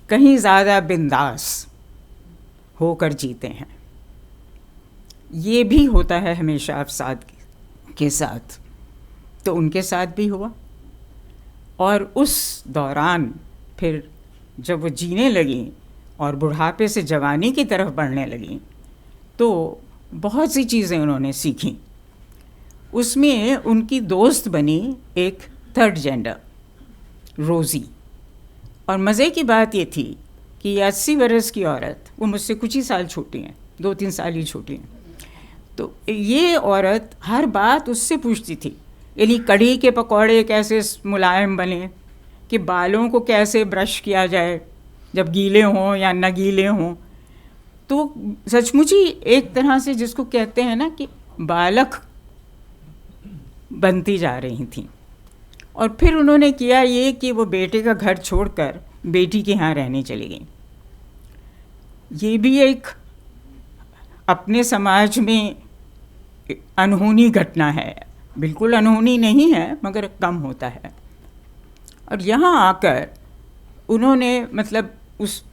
Speaker 5: कहीं ज़्यादा बिंदास होकर जीते हैं। ये भी होता है हमेशा अवसाद के साथ, तो उनके साथ भी हुआ। और उस दौरान फिर जब वो जीने लगी और बुढ़ापे से जवानी की तरफ बढ़ने लगी, तो बहुत सी चीज़ें उन्होंने सीखी। उसमें उनकी दोस्त बनी एक थर्ड जेंडर, रोज़ी। और मज़े की बात ये थी कि 80 बरस की औरत, वो मुझसे कुछ ही साल छोटी हैं, 2-3 साल ही छोटी हैं, तो ये औरत हर बात उससे पूछती थी। यानी कढ़ी के पकौड़े कैसे मुलायम बने, कि बालों को कैसे ब्रश किया जाए जब गीले हों या न गीले हों। तो सचमुच ही एक तरह से जिसको कहते हैं ना कि बालक बनती जा रही थी। और फिर उन्होंने किया ये कि वो बेटे का घर छोड़कर बेटी के यहाँ रहने चली गई। ये भी एक अपने समाज में अनहोनी घटना है, बिल्कुल अनहोनी नहीं है मगर कम होता है। और यहाँ आकर उन्होंने मतलब उस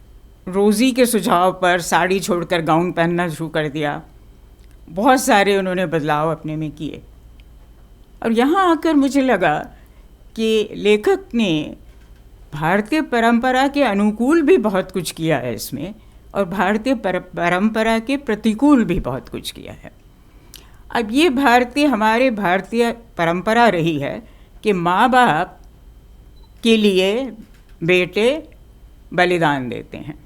Speaker 5: रोज़ी के सुझाव पर साड़ी छोड़कर गाउन पहनना शुरू कर दिया। बहुत सारे उन्होंने बदलाव अपने में किए। और यहाँ आकर मुझे लगा कि लेखक ने भारतीय परंपरा के अनुकूल भी बहुत कुछ किया है इसमें, और भारतीय परंपरा के प्रतिकूल भी बहुत कुछ किया है। अब ये हमारे भारतीय परंपरा रही है कि माँ बाप के लिए बेटे बलिदान देते हैं।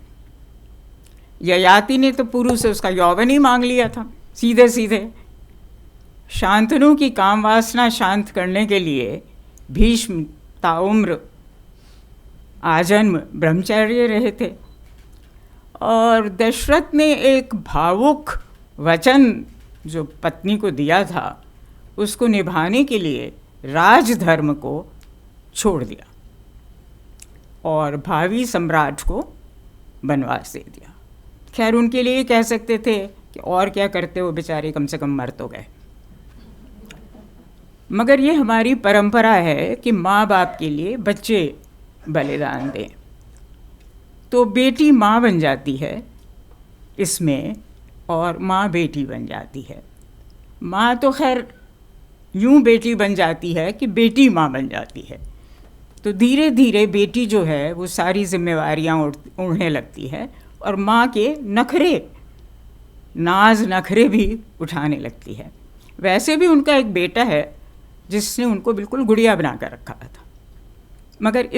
Speaker 5: ययाति ने तो पुरु से उसका यौवन ही मांग लिया था सीधे सीधे। शांतनु की काम वासना शांत करने के लिए भीष्म ताउम्र आजन्म ब्रह्मचर्य रहे थे। और दशरथ ने एक भावुक वचन जो पत्नी को दिया था, उसको निभाने के लिए राजधर्म को छोड़ दिया और भावी सम्राट को वनवास दे दिया। खैर उनके लिए कह सकते थे कि और क्या करते हो बेचारे, कम से कम मर तो गए। मगर ये हमारी परंपरा है कि माँ बाप के लिए बच्चे बलिदान दें। तो बेटी माँ बन जाती है इसमें, और माँ बेटी बन जाती है। माँ तो खैर यूँ बेटी बन जाती है कि बेटी माँ बन जाती है। तो धीरे धीरे बेटी जो है वो सारी जिम्मेवारियाँ उड़ने लगती है और माँ के नाज नखरे भी उठाने लगती है। वैसे भी उनका एक बेटा है जिसने उनको बिल्कुल गुड़िया बना कर रखा था, मगर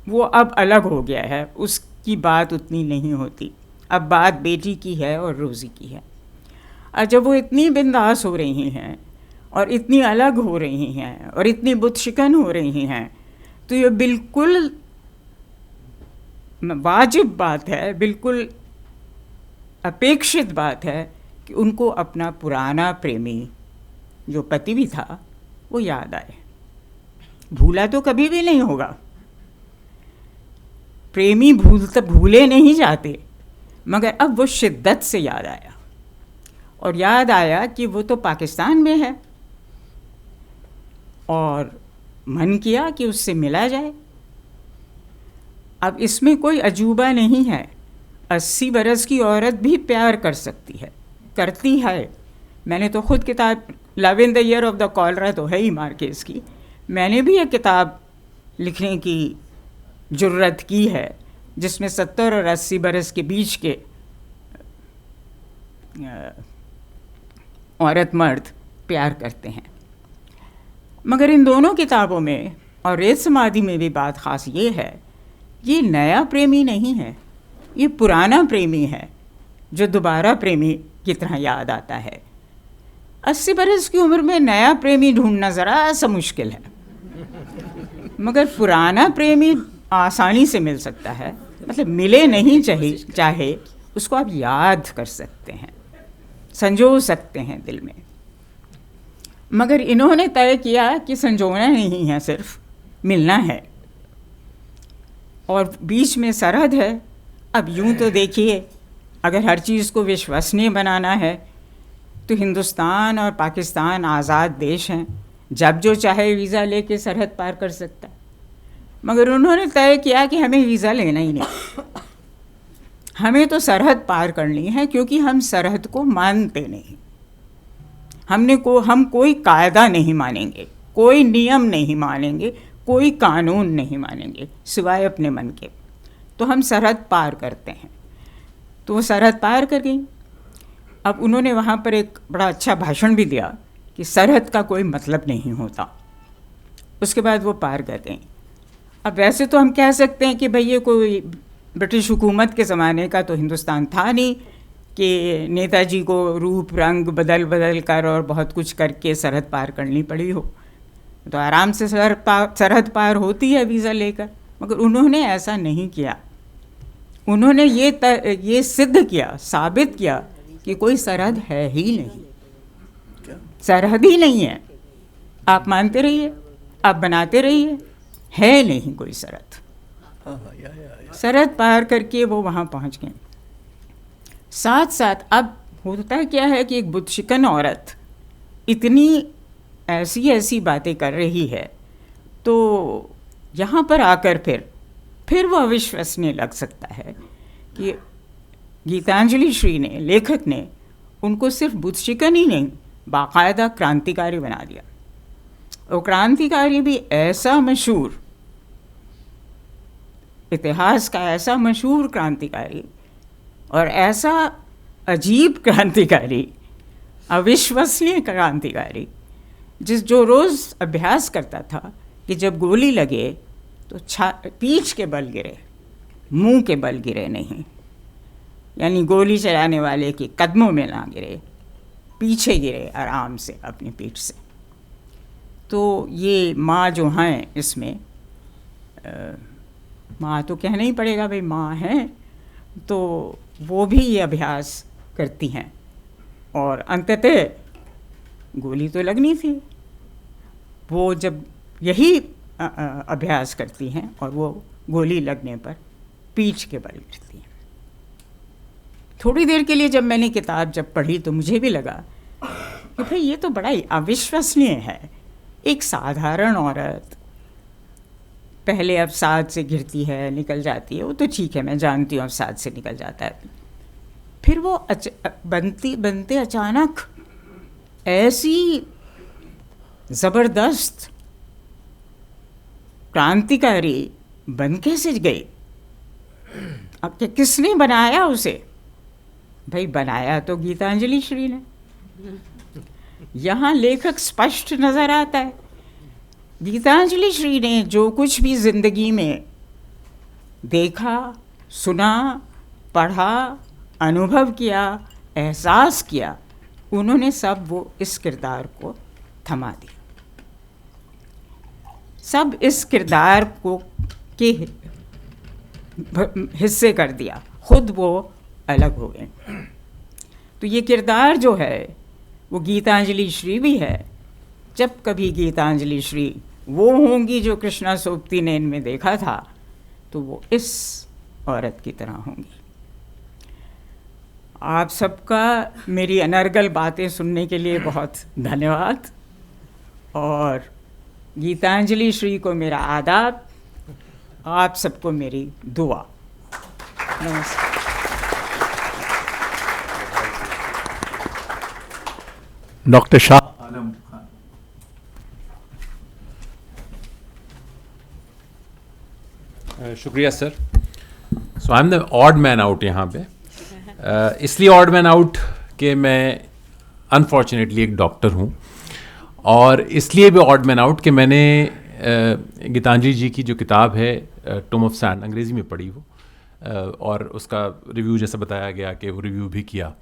Speaker 5: वो अब अलग हो गया है, उसकी बात उतनी नहीं होती। अब बात बेटी की है और रोज़ी की है। और जब वो इतनी बिंदास हो रही हैं और इतनी अलग हो रही हैं और इतनी बुतशिकन हो रही हैं, तो ये बिल्कुल वाजिब बात है, बिल्कुल अपेक्षित बात है कि उनको अपना पुराना प्रेमी जो पति भी था वो याद आए। भूला तो कभी भी नहीं होगा, प्रेमी भूले नहीं जाते, मगर अब वो शिद्दत से याद आया। और याद आया कि वो तो पाकिस्तान में है, और मन किया कि उससे मिला जाए। अब इसमें कोई अजूबा नहीं है, 80 बरस की औरत भी प्यार कर सकती है, करती है। मैंने तो ख़ुद किताब love in the year of the cholera तो है ही मार्केस की, मैंने भी एक किताब लिखने की जुर्रत की है जिसमें 70 और 80 बरस के बीच के औरत मर्द प्यार करते हैं। मगर इन दोनों किताबों में और रेत समाधि में भी बात ख़ास ये है, ये नया प्रेमी नहीं है, ये पुराना प्रेमी है जो दोबारा प्रेमी की तरह याद आता है। 80 बरस की उम्र में नया प्रेमी ढूंढना ज़रा सा मुश्किल है, मगर पुराना प्रेमी आसानी से मिल सकता है। मतलब मिले नहीं चाहे उसको आप याद कर सकते हैं, संजो सकते हैं दिल में। मगर इन्होंने तय किया कि संजोना नहीं है, सिर्फ मिलना है, और बीच में सरहद है। अब यूं तो देखिए, अगर हर चीज़ को विश्वसनीय बनाना है तो हिंदुस्तान और पाकिस्तान आज़ाद देश हैं, जब जो चाहे वीज़ा लेके सरहद पार कर सकता है। मगर उन्होंने तय किया कि हमें वीज़ा लेना ही नहीं, हमें तो सरहद पार करनी है, क्योंकि हम सरहद को मानते नहीं। हम कोई कायदा नहीं मानेंगे, कोई नियम नहीं मानेंगे, कोई कानून नहीं मानेंगे सिवाय अपने मन के। तो हम सरहद पार करते हैं। तो वो सरहद पार कर गई। अब उन्होंने वहाँ पर एक बड़ा अच्छा भाषण भी दिया कि सरहद का कोई मतलब नहीं होता। उसके बाद वो पार कर गई। अब वैसे तो हम कह सकते हैं कि भाई ये कोई ब्रिटिश हुकूमत के ज़माने का तो हिंदुस्तान था नहीं कि नेताजी को रूप रंग बदल कर और बहुत कुछ करके सरहद पार करनी पड़ी हो। तो आराम से सरहद पार होती है वीज़ा लेकर। मगर उन्होंने ऐसा नहीं किया। उन्होंने ये सिद्ध किया, साबित किया कि कोई सरहद है ही नहीं, सरहद ही नहीं है। आप मानते रहिए, आप बनाते रहिए, है नहीं कोई सरहद। सरहद पार करके वो वहाँ पहुँच गए। साथ साथ अब होता क्या है कि एक बुतशिकन औरत इतनी ऐसी बातें कर रही है, तो यहाँ पर आकर फिर वो अविश्वसनीय लग सकता है कि गीतांजलि श्री ने, लेखक ने, उनको सिर्फ बुतशिकन ही नहीं, बाकायदा क्रांतिकारी बना दिया। और क्रांतिकारी भी ऐसा मशहूर, इतिहास का ऐसा मशहूर क्रांतिकारी और ऐसा अजीब क्रांतिकारी, अविश्वसनीय क्रांतिकारी, जो रोज़ अभ्यास करता था कि जब गोली लगे तो पीठ के बल गिरे, मुंह के बल गिरे नहीं। यानी गोली चलाने वाले के कदमों में ना गिरे, पीछे गिरे आराम से अपनी पीठ से। तो ये माँ जो हैं इसमें, माँ तो कहना ही पड़ेगा भाई, माँ हैं, तो वो भी ये अभ्यास करती हैं। और अंततः गोली तो लगनी थी। वो जब यही अभ्यास करती हैं और वो गोली लगने पर पीठ के बल गिरती हैं। थोड़ी देर के लिए जब मैंने किताब पढ़ी तो मुझे भी लगा कि भाई ये तो बड़ा ही अविश्वसनीय है। एक साधारण औरत पहले अवसाद से गिरती है, निकल जाती है, वो तो ठीक है, मैं जानती हूँ अवसाद से निकल जाता है। फिर वो बनते अचानक ऐसी ज़बरदस्त क्रांतिकारी बन कैसे गई? अब किसने बनाया उसे? भाई बनाया तो गीतांजलि श्री ने। यहाँ लेखक स्पष्ट नज़र आता है। गीतांजलि श्री ने जो कुछ भी ज़िंदगी में देखा, सुना, पढ़ा, अनुभव किया, एहसास किया, उन्होंने सब वो इस किरदार को थमा दिया। सब इस किरदार को के हिस्से कर दिया, खुद वो अलग हो गए। तो ये किरदार जो है वो गीतांजलि श्री भी है। जब कभी गीतांजलि श्री वो होंगी जो कृष्णा सोबती ने इनमें देखा था, तो वो इस औरत की तरह होंगी। आप सबका मेरी अनर्गल बातें सुनने के लिए बहुत धन्यवाद, और गीतांजलि श्री को मेरा आदाब, आप सबको मेरी दुआ। नमस्कार।
Speaker 3: डॉक्टर शाह आलम खान।
Speaker 6: शुक्रिया sir. So I am the odd man out यहाँ पे। इसलिए ऑड मैन आउट कि मैं अनफॉर्चुनेटली एक डॉक्टर हूँ, और इसलिए भी ऑड मैन आउट कि मैंने गीतांजलि जी की जो किताब है टॉम ऑफ सैंड अंग्रेज़ी में पढ़ी वो, और उसका रिव्यू जैसा बताया गया कि वो रिव्यू भी किया।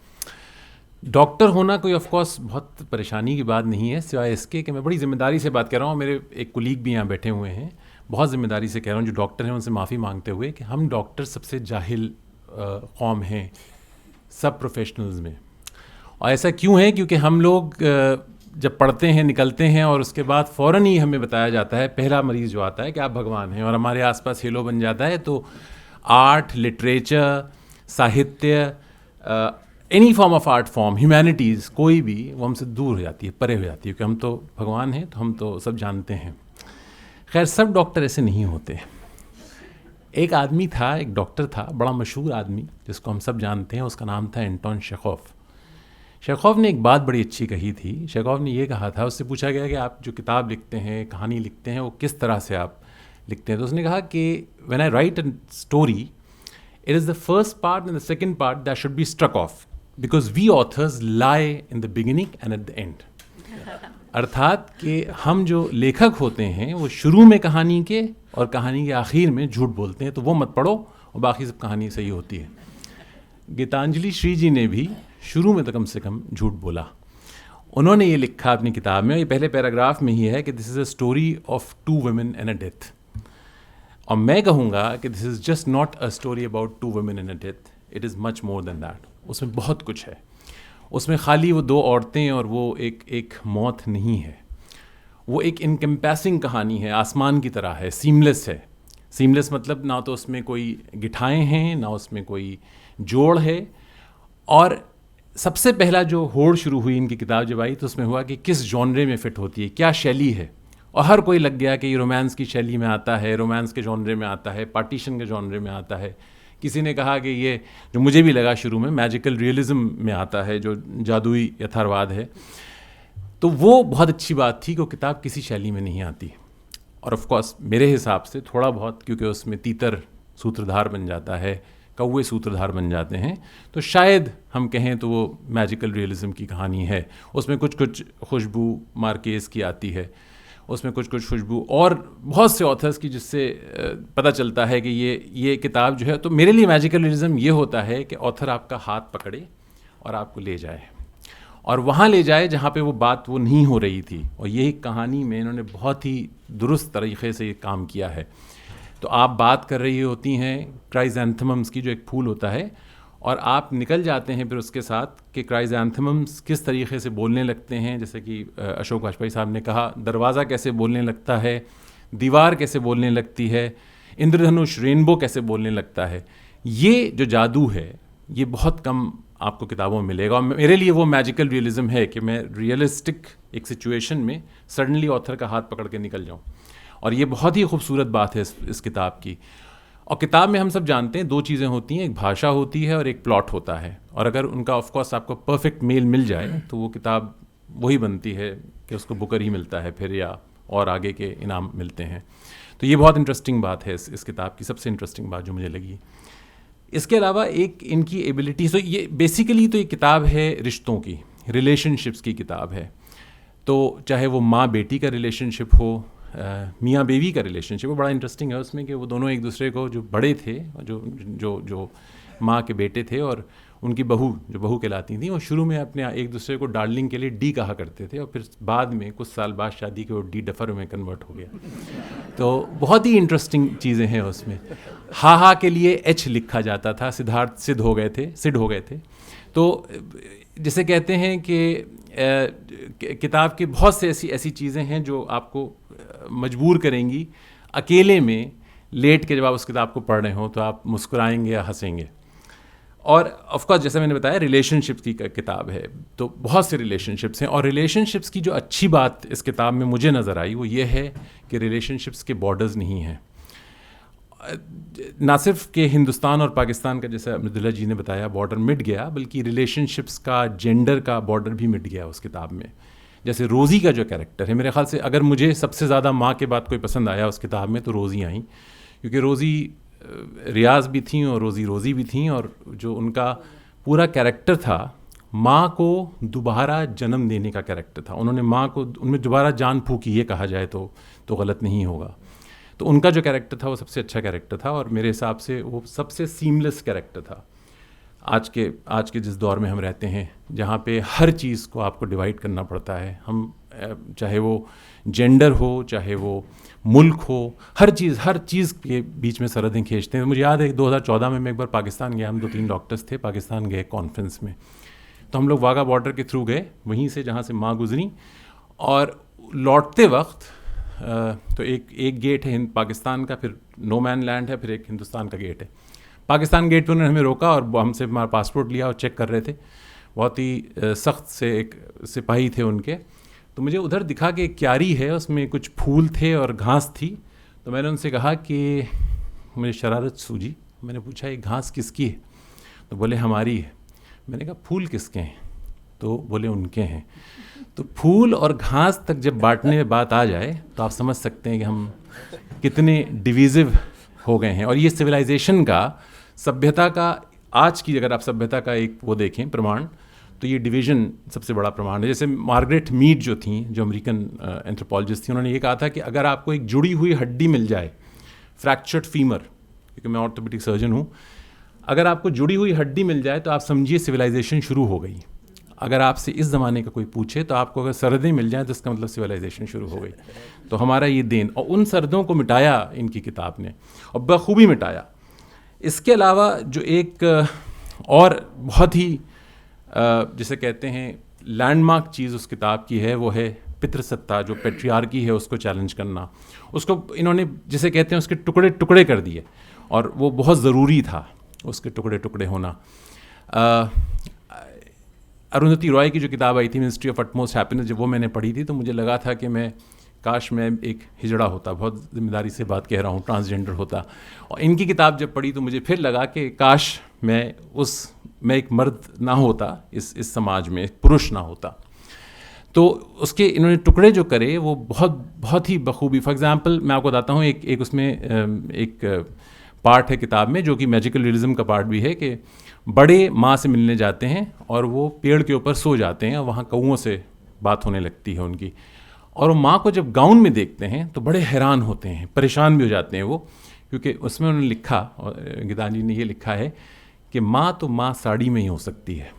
Speaker 6: डॉक्टर होना कोई ऑफ कोर्स बहुत परेशानी की बात नहीं है, सिवाय इसके कि मैं बड़ी ज़िम्मेदारी से बात कर रहा हूँ। मेरे एक कुलीग भी यहाँ बैठे हुए हैं, बहुत ज़िम्मेदारी से कह रहा हूँ, जो डॉक्टर हैं उनसे माफ़ी मांगते हुए, कि हम डॉक्टर सबसे जाहिल कौम हैं सब प्रोफेशनल्स में। और ऐसा क्यों है? क्योंकि हम लोग जब पढ़ते हैं, निकलते हैं, और उसके बाद फ़ौरन ही हमें बताया जाता है, पहला मरीज़ जो आता है कि आप भगवान हैं, और हमारे आसपास हेलो बन जाता है। तो आर्ट, लिटरेचर, साहित्य, any form of art form, humanities, कोई भी, वो हमसे दूर हो जाती है, परे हो जाती है, क्योंकि हम तो भगवान हैं, तो हम तो सब जानते हैं। खैर सब डॉक्टर ऐसे नहीं होते। एक आदमी था, एक डॉक्टर था, बड़ा मशहूर आदमी जिसको हम सब जानते हैं, उसका नाम था एंटोन चेखोव। चेखोव ने एक बात बड़ी अच्छी कही थी। चेखोव ने ये कहा था, उससे पूछा गया कि आप जो किताब लिखते हैं, कहानी लिखते हैं, वो किस तरह से आप लिखते हैं। तो उसने कहा कि when I write a story, it is the first part and the second part that should be struck off, because we authors lie in the beginning and at the end. अर्थात कि हम जो लेखक होते हैं वो शुरू में कहानी के और कहानी के आखिर में झूठ बोलते हैं, तो वो मत पढ़ो और बाकी सब कहानी सही होती है। गीतांजलि श्री जी ने भी शुरू में तो कम से कम झूठ बोला। उन्होंने ये लिखा अपनी किताब में, ये पहले पैराग्राफ में ही है कि this is a story of 2 women and a death. और मैं कहूँगा कि this is just not a story about 2 women and a death, it is much more than that. उसमें बहुत कुछ है। उसमें खाली वो 2 औरतें और वो एक मौत नहीं है। वो एक इनकम्पैसिंग कहानी है, आसमान की तरह है, सीमलेस है। सीमलेस मतलब ना तो उसमें कोई गिठाएँ हैं, ना उसमें कोई जोड़ है। और सबसे पहला जो होड़ शुरू हुई इनकी किताब जब आई, तो उसमें हुआ कि किस जॉनरे में फ़िट होती है, क्या शैली है। और हर कोई लग गया कि ये रोमांस की शैली में आता है, रोमांस के जॉनरे में आता है, पार्टीशन के जॉनरे में आता है। किसी ने कहा कि ये, जो मुझे भी लगा शुरू में, मैजिकल रियलिज़म में आता है, जो जादुई यथार्थवाद है। तो वो बहुत अच्छी बात थी कि वो किताब किसी शैली में नहीं आती। और ऑफ कोर्स मेरे हिसाब से थोड़ा बहुत, क्योंकि उसमें तीतर सूत्रधार बन जाता है, कौवे सूत्रधार बन जाते हैं, तो शायद हम कहें तो वो मैजिकल रियलिज़म की कहानी है। उसमें कुछ कुछ खुशबू मार्केस की आती है, उसमें कुछ कुछ खुशबू और बहुत से ऑथर्स की, जिससे पता चलता है कि ये किताब जो है, तो मेरे लिए मैजिकल रियलिज़म ये होता है कि ऑथर आपका हाथ पकड़े और आपको ले जाए, और वहाँ ले जाए जहाँ पे वो बात वो नहीं हो रही थी। और यही कहानी में इन्होंने बहुत ही दुरुस्त तरीक़े से ये काम किया है। तो आप बात कर रही होती हैं क्राइज़ैंथेमम्स की, जो एक फूल होता है, और आप निकल जाते हैं फिर उसके साथ कि क्राइज़ैंथेमम्स किस तरीके से बोलने लगते हैं। जैसे कि अशोक वाजपेयी साहब ने कहा, दरवाज़ा कैसे बोलने लगता है, दीवार कैसे बोलने लगती है, इंद्रधनुष रेनबो कैसे बोलने लगता है। ये जो जादू है, ये बहुत कम आपको किताबों में मिलेगा। और मेरे लिए वो मैजिकल रियलिज़म है कि मैं रियलिस्टिक एक सिचुएशन में सडनली ऑथर का हाथ पकड़ के निकल जाऊँ। और ये बहुत ही खूबसूरत बात है इस किताब की। और किताब में हम सब जानते हैं 2 चीज़ें होती हैं, एक भाषा होती है और एक प्लॉट होता है। और अगर उनका ऑफ कोर्स आपको परफेक्ट मेल मिल जाए तो वो किताब वही बनती है कि उसको बुकर ही मिलता है फिर, या और आगे के इनाम मिलते हैं। तो ये बहुत इंटरेस्टिंग बात है इस किताब की, सबसे इंटरेस्टिंग बात जो मुझे लगी। इसके अलावा एक इनकी एबिलिटी, तो ये बेसिकली तो ये किताब है रिश्तों की, रिलेशनशिप्स की किताब है। तो चाहे वो माँ बेटी का रिलेशनशिप हो, मियाँ बीवी का रिलेशनशिप, वो बड़ा इंटरेस्टिंग है उसमें कि वो दोनों एक दूसरे को, जो बड़े थे, जो माँ के बेटे थे, और उनकी जो बहू कहलाती थी, वो शुरू में अपने एक दूसरे को डार्लिंग के लिए डी कहा करते थे, और फिर बाद में कुछ साल बाद शादी के वो डी डफर में कन्वर्ट हो गया। तो बहुत ही इंटरेस्टिंग चीज़ें हैं उसमें। हा के लिए एच लिखा जाता था, सिद्ध हो गए थे। तो जिसे कहते हैं कि किताब की बहुत से ऐसी चीज़ें हैं जो आपको मजबूर करेंगी अकेले में लेट के, जब आप उस किताब को पढ़ रहे हो तो आप मुस्कुराएंगे या हंसेंगे। और ऑफ कोर्स जैसे मैंने बताया, रिलेशनशिप्स की किताब है, तो बहुत से रिलेशनशिप्स हैं। और रिलेशनशिप्स की जो अच्छी बात इस किताब में मुझे नज़र आई वो ये है कि रिलेशनशिप्स के बॉर्डर्स नहीं हैं। ना सिर्फ कि हिंदुस्तान और पाकिस्तान का, जैसे अब्दुल्ला जी ने बताया, बॉर्डर मिट गया, बल्कि रिलेशनशिप्स का, जेंडर का बॉर्डर भी मिट गया उस किताब में। जैसे रोज़ी का जो कैरेक्टर है, मेरे ख्याल से अगर मुझे सबसे ज़्यादा माँ के बाद कोई पसंद आया उस किताब में तो रोज़ी आई, क्योंकि रोज़ी रियाज भी थी और रोज़ी भी थी, और जो उनका पूरा कैरेक्टर था, माँ को दोबारा जन्म देने का कैरेक्टर था। उन्होंने माँ को, उनमें दोबारा जान फूकी, ये कहा जाए तो गलत नहीं होगा। तो उनका जो कैरेक्टर था वो सबसे अच्छा कैरेक्टर था, और मेरे हिसाब से वो सबसे सीमलेस कैरेक्टर था। आज के जिस दौर में हम रहते हैं, जहाँ पे हर चीज़ को आपको डिवाइड करना पड़ता है, हम चाहे वो जेंडर हो, चाहे वो मुल्क हो, हर चीज़ के बीच में सरहदें खींचते हैं। मुझे याद है 2014 में मैं एक बार पाकिस्तान गया, हम 2-3 डॉक्टर्स थे, पाकिस्तान गए कॉन्फ्रेंस में। तो हम लोग वाघा बॉर्डर के थ्रू गए, वहीं से जहाँ से माँ गुजरी, और लौटते वक्त तो एक गेट है पाकिस्तान का, फिर नो मैन लैंड है, फिर एक हिंदुस्तान का गेट है। पाकिस्तान गेट पे उन्होंने हमें रोका और हमसे हमारा पासपोर्ट लिया और चेक कर रहे थे। बहुत ही सख्त से एक सिपाही थे उनके, तो मुझे उधर दिखा कि एक क्यारी है, उसमें कुछ फूल थे और घास थी। तो मैंने उनसे कहा कि मुझे शरारत सूझी, मैंने पूछा ये घास किसकी है? तो बोले हमारी है। मैंने कहा फूल किसके हैं? तो बोले उनके हैं। तो फूल और घास तक जब बांटने में बात आ जाए तो आप समझ सकते हैं कि हम कितने डिवीज़िव हो गए हैं। और ये सिविलाइजेशन का, सभ्यता का, आज की अगर आप सभ्यता का एक वो देखें प्रमाण, तो ये डिवीज़न सबसे बड़ा प्रमाण है। जैसे मार्गरेट मीड जो थी, जो अमेरिकन एंथ्रोपोलॉजिस्ट थी, उन्होंने ये कहा था कि अगर आपको एक जुड़ी हुई हड्डी मिल जाए, फ्रैक्चर्ड फीमर, क्योंकि मैं ऑर्थोपेडिक सर्जन हूँ, अगर आपको जुड़ी हुई हड्डी मिल जाए तो आप समझिए सिविलाइजेशन शुरू हो गई। अगर आपसे इस ज़माने का कोई पूछे तो आपको अगर सरहदें मिल जाएं तो इसका मतलब सिविलाइजेशन शुरू हो गई। तो हमारा ये देन, और उन सरहदों को मिटाया इनकी किताब ने, और बखूबी मिटाया। इसके अलावा जो एक और बहुत ही जिसे कहते हैं लैंडमार्क चीज़ उस किताब की है, वो है पितृसत्ता, जो पेट्रियार्की है उसको चैलेंज करना। उसको इन्होंने जिसे कहते हैं उसके टुकड़े टुकड़े कर दिए, और वो बहुत ज़रूरी था उसके टुकड़े टुकड़े होना। अरुंधति रॉय की जो किताब आई थी मिनिस्ट्री ऑफ अटमोस्ट हैप्पीनेस, जब वो मैंने पढ़ी थी तो मुझे लगा था कि काश मैं एक हिजड़ा होता, बहुत जिम्मेदारी से बात कह रहा हूँ, ट्रांसजेंडर होता। और इनकी किताब जब पढ़ी तो मुझे फिर लगा कि काश मैं एक मर्द ना होता इस समाज में, एक पुरुष ना होता। तो उसके इन्होंने टुकड़े जो करे वो बहुत ही बखूबी। फॉर एग्जांपल मैं आपको बताता हूँ, एक उसमें एक पार्ट है किताब में जो कि मैजिकल रियलिज्म का पार्ट भी है, कि बड़े माँ से मिलने जाते हैं और वो पेड़ के ऊपर सो जाते हैं और वहाँ कौओं से बात होने लगती है उनकी। और वो माँ को जब गाउन में देखते हैं तो बड़े हैरान होते हैं, परेशान भी हो जाते हैं वो, क्योंकि उसमें उन्होंने लिखा, और गीतांजलि ने ये लिखा है कि माँ तो माँ साड़ी में ही हो सकती है।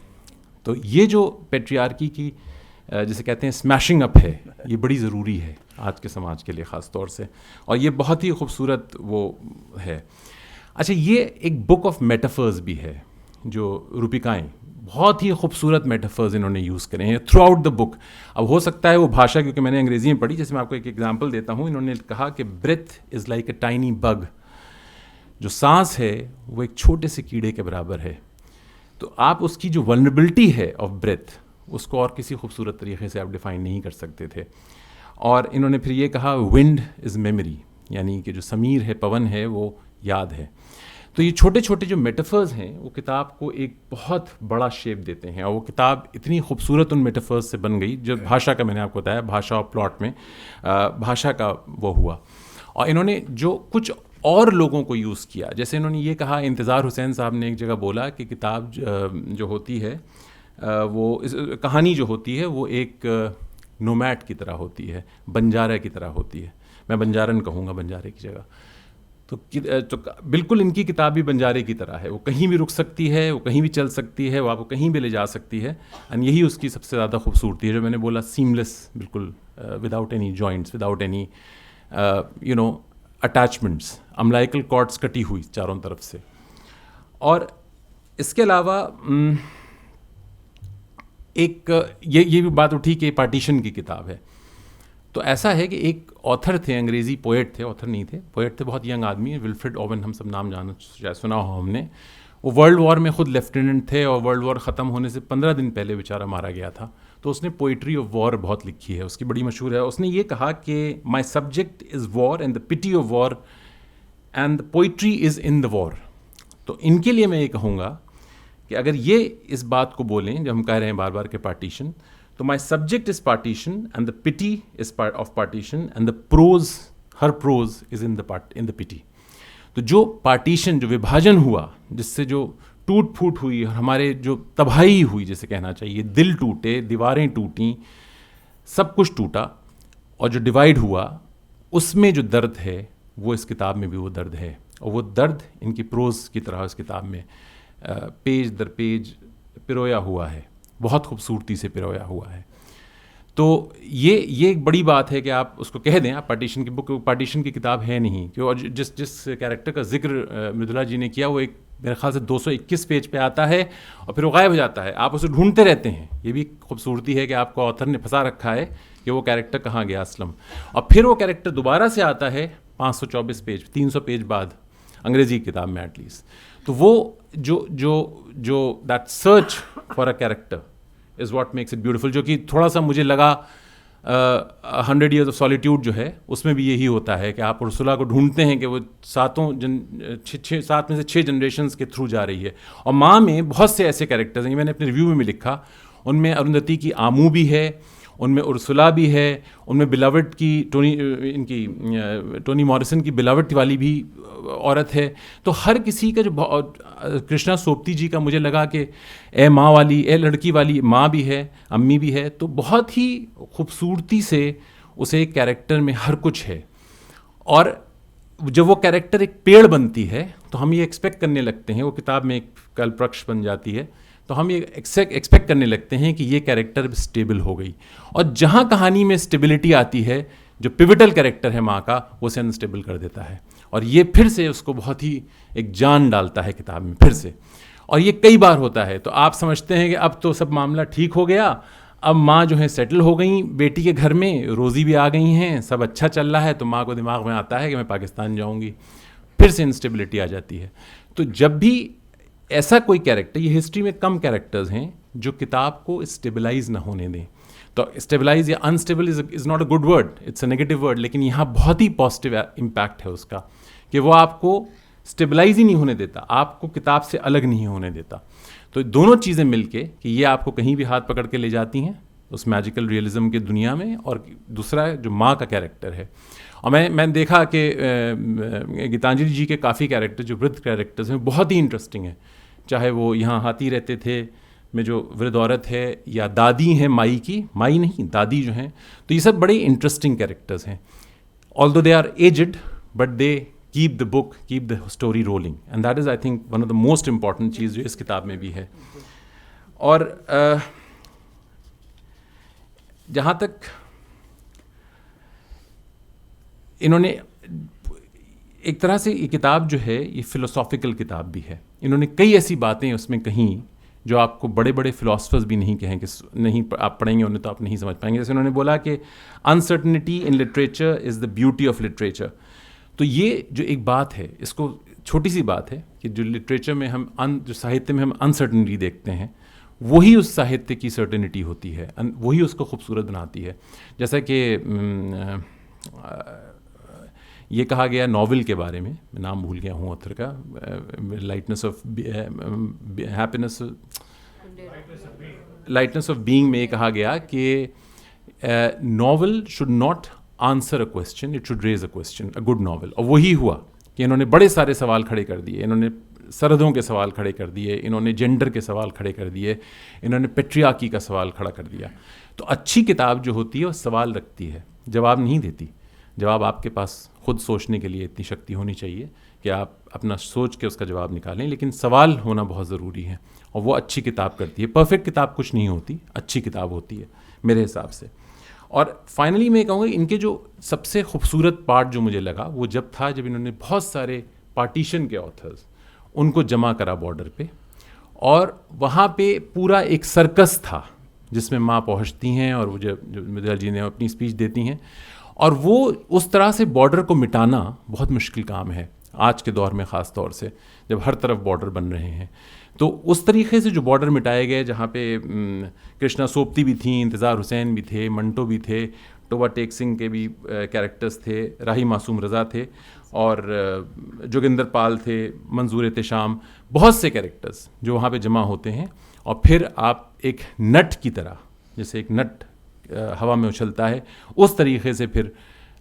Speaker 6: तो ये जो पेट्रियार्की की जिसे कहते हैं स्मैशिंग अप है, ये बड़ी ज़रूरी है आज के समाज के लिए ख़ास तौर से, और ये बहुत ही खूबसूरत वो है। अच्छा, ये एक बुक ऑफ मेटाफर्स भी है, जो रूपिकाएँ, बहुत ही खूबसूरत मेटाफर्स इन्होंने यूज़ करे हैं थ्रू आउट द बुक। अब हो सकता है वो भाषा, क्योंकि मैंने अंग्रेज़ी में पढ़ी, जैसे मैं आपको एक एग्जांपल देता हूँ। इन्होंने कहा कि breath is like a tiny bug, जो सांस है वो एक छोटे से कीड़े के बराबर है। तो आप उसकी जो वल्नरेबिलिटी है ऑफ ब्रेथ, उसको और किसी खूबसूरत तरीके से आप डिफ़ाइन नहीं कर सकते थे। और इन्होंने फिर ये कहा विंड इज़ मेमोरी, यानी कि जो समीर है, पवन है, वो याद है। तो ये छोटे छोटे जो मेटाफर्स हैं वो किताब को एक बहुत बड़ा शेप देते हैं, और वो किताब इतनी खूबसूरत उन मेटाफर्स से बन गई। जो भाषा का मैंने आपको बताया, भाषा और प्लॉट में भाषा का वो हुआ। और इन्होंने जो कुछ और लोगों को यूज़ किया, जैसे इन्होंने ये कहा, इंतज़ार हुसैन साहब ने एक जगह बोला कि किताब जो होती है वो कहानी जो होती है वो एक नोमैड की तरह होती है, बंजारा की तरह होती है। मैं बंजारन कहूँगा बंजारे की जगह। तो बिल्कुल इनकी किताब भी बंजारे की तरह है, वो कहीं भी रुक सकती है, वो कहीं भी चल सकती है, वो आपको कहीं भी ले जा सकती है। एंड यही उसकी सबसे ज़्यादा खूबसूरती है, जो मैंने बोला, सीमलेस, बिल्कुल without any joints, without any attachments, umbilical cords कटी हुई चारों तरफ से। और इसके अलावा एक ये भी बात उठी कि पार्टीशन की किताब है। तो ऐसा है कि एक ऑथर थे, अंग्रेज़ी पोएट थे, ऑथर नहीं थे, पोएट थे, बहुत यंग आदमी, विल्फ्रेड ओवन, हम सब नाम शायद सुना हो हमने। वो वर्ल्ड वॉर में ख़ुद लेफ्टिनेंट थे, और वर्ल्ड वॉर ख़त्म होने से 15 दिन पहले बेचारा मारा गया था। तो उसने पोइट्री ऑफ वॉर बहुत लिखी है, उसकी बड़ी मशहूर है। उसने ये कहा कि my subject is war and the pity of war and the poetry is in the war. तो इनके लिए मैं ये कहूँगा कि अगर ये इस बात को बोलें, जब हम कह रहे हैं बार बार के पार्टीशन, तो my subject is partition and the pity is part of partition and the prose, her prose is in the pity. तो जो पार्टीशन, जो विभाजन हुआ, जिससे जो टूट फूट हुई और हमारे जो तबाही हुई, जैसे कहना चाहिए, दिल टूटे, दीवारें टूटी, सब कुछ टूटा, और जो डिवाइड हुआ उसमें जो दर्द है वो इस किताब में भी वो दर्द है। और वो दर्द इनकी प्रोज की तरह इस किताब में पेज दर पेज पिरोया हुआ है, बहुत खूबसूरती से पिरोया हुआ है। तो ये एक बड़ी बात है कि आप उसको कह दें, आप पार्टीशन की बुक, पार्टीशन की किताब है नहीं, क्यों। और जिस कैरेक्टर का जिक्र मृदुला जी ने किया, वो एक मेरे ख्याल से 221 पेज पे आता है और फिर वो गायब हो जाता है, आप उसे ढूंढते रहते हैं। ये भी खूबसूरती है कि आपको ऑथर ने फंसा रखा है कि वो कैरेक्टर कहाँ गया असलम, और फिर वो कैरेक्टर दोबारा से आता है 524 पेज, 300 पेज बाद, अंग्रेज़ी की किताब में एटलीस्ट। तो वो जो that search for a character is what makes it beautiful, जो कि थोड़ा सा मुझे लगा 100 Years of Solitude जो है उसमें भी यही होता है कि आप उर्सुला को ढूंढते हैं कि वो सात में से 6 जनरेशन्स के थ्रू जा रही है। और माँ में बहुत से ऐसे कैरेक्टर्स हैं, मैंने अपने रिव्यू में भी लिखा, उनमें अरुंधति की आमू भी है, उनमें उर्सुला भी है, उनमें बिलावट की टोनी मॉरिसन की बिलावट वाली भी औरत है। तो हर किसी का जो कृष्णा सोपती जी का मुझे लगा कि ए माँ वाली, ए लड़की वाली माँ भी है, अम्मी भी है, तो बहुत ही खूबसूरती से उसे एक कैरेक्टर में हर कुछ है। और जब वो कैरेक्टर एक पेड़ बनती है तो हम ये एक्सपेक्ट करने लगते हैं, वो किताब में एक कल्पवृक्ष बन जाती है, तो हम ये एक्सपेक्ट करने लगते हैं कि ये कैरेक्टर स्टेबल हो गई। और जहाँ कहानी में स्टेबिलिटी आती है, जो पिविटल कैरेक्टर है माँ का, वो उसे अनस्टेबल कर देता है और ये फिर से उसको बहुत ही एक जान डालता है किताब में फिर से। और ये कई बार होता है। तो आप समझते हैं कि अब तो सब मामला ठीक हो गया, अब माँ जो है सेटल हो गई बेटी के घर में, रोज़ी भी आ गई हैं, सब अच्छा चल रहा है, तो माँ को दिमाग में आता है कि मैं पाकिस्तान जाऊँगी, फिर से इंस्टेबिलिटी आ जाती है। तो जब भी ऐसा कोई कैरेक्टर, ये हिस्ट्री में कम कैरेक्टर्स हैं जो किताब को स्टेबलाइज ना होने दें। तो स्टेबलाइज या unstable is not a good word, it's a negative word, लेकिन यहाँ बहुत ही पॉजिटिव इम्पैक्ट है उसका कि वो आपको स्टेबलाइज ही नहीं होने देता, आपको किताब से अलग नहीं होने देता। तो दोनों चीज़ें मिलके कि ये आपको कहीं भी हाथ पकड़ के ले जाती हैं उस मैजिकल रियलिज्म के दुनिया में, और दूसरा जो माँ का कैरेक्टर है। और मैंने देखा कि गीतांजलि जी के काफ़ी कैरेक्टर जो वृद्ध कैरेक्टर्स हैं बहुत ही इंटरेस्टिंग है, चाहे वो यहाँ हाथी रहते थे में जो वृद्ध औरत है, या दादी हैं माई की, माई नहीं दादी जो हैं, तो ये सब बड़े इंटरेस्टिंग कैरेक्टर्स हैं। Although they are aged but they keep the book, keep the story rolling, and that is I think one of the most important चीज़ जो इस किताब में भी है। और जहाँ तक इन्होंने एक तरह से ये किताब जो है ये फ़िलोसॉफिकल किताब भी है। इन्होंने कई ऐसी बातें उसमें कहीं जो आपको बड़े बड़े फ़िलासफ़र्स भी नहीं कहेंगे, नहीं आप पढ़ेंगे उन्हें तो आप नहीं समझ पाएंगे। जैसे उन्होंने बोला कि uncertainty in literature is the beauty of literature. तो ये जो एक बात है, इसको छोटी सी बात है कि जो लिटरेचर में हम जो साहित्य में हम अनसर्टनिटी देखते हैं, वही उस साहित्य की सर्टेनिटी होती है, वही उसको खूबसूरत बनाती है। जैसा कि ये कहा गया नॉवेल के बारे में, मैं नाम भूल गया हूँ ऑथर का, lightness of happiness, lightness of being में ये कहा गया कि novel should not answer a question, it should raise a question, a good novel. और वही हुआ कि इन्होंने बड़े सारे सवाल खड़े कर दिए, इन्होंने सरहदों के सवाल खड़े कर दिए, इन्होंने जेंडर के सवाल खड़े कर दिए, इन्होंने पेट्रियार्की का सवाल खड़ा कर दिया। तो अच्छी किताब जो होती है वो सवाल रखती है, जवाब नहीं देती। जवाब आपके पास खुद सोचने के लिए इतनी शक्ति होनी चाहिए कि आप अपना सोच के उसका जवाब निकालें, लेकिन सवाल होना बहुत ज़रूरी है, और वो अच्छी किताब करती है। परफेक्ट किताब कुछ नहीं होती, अच्छी किताब होती है मेरे हिसाब से। और फाइनली मैं कहूँगा इनके जो सबसे खूबसूरत पार्ट जो मुझे लगा वो जब इन्होंने बहुत सारे पार्टीशन के ऑथर्स उनको जमा करा बॉर्डर पे, और वहाँ पे पूरा एक सर्कस था जिसमें माँ पहुँचती हैं और वो जो मिताल जी ने अपनी स्पीच देती हैं, और वो उस तरह से बॉर्डर को मिटाना बहुत मुश्किल काम है आज के दौर में, ख़ास तौर से जब हर तरफ बॉर्डर बन रहे हैं। तो उस तरीके से जो बॉर्डर मिटाए गए, जहाँ पे कृष्णा सोपती भी थी, इंतज़ार हुसैन भी थे, मंटो भी थे, टोबा टेक सिंह के भी कैरेक्टर्स थे, राही मासूम रज़ा थे, और जोगिंदर पाल थे, मंजूर एहतशाम, बहुत से कैरेक्टर्स जो वहाँ पे जमा होते हैं। और फिर आप एक नट की तरह, जैसे एक नट हवा में उछलता है, उस तरीके से फिर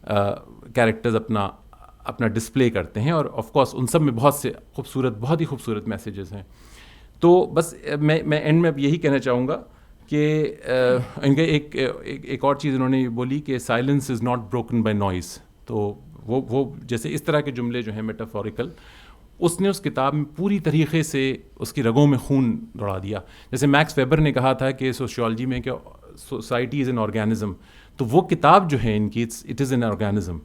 Speaker 6: कैरेक्टर्स अपना डिस्प्ले करते हैं। और ऑफ कोर्स उन सब में बहुत से खूबसूरत, बहुत ही खूबसूरत मैसेजेस हैं। तो बस मैं एंड में अब यही कहना चाहूँगा कि इनके एक और चीज़ इन्होंने बोली कि silence is not broken by noise. तो वो जैसे इस तरह के जुमले जो हैं मेटाफोरिकल, उसने उस किताब में पूरी तरीके से उसकी रगों में खून दौड़ा दिया। जैसे मैक्स वेबर ने कहा था कि सोशियोलॉजी में कि सोसाइटी इज़ एन ऑर्गेनिज्म, तो वो किताब जो है इनकी, इट इज़ एन ऑर्गेनिज्म।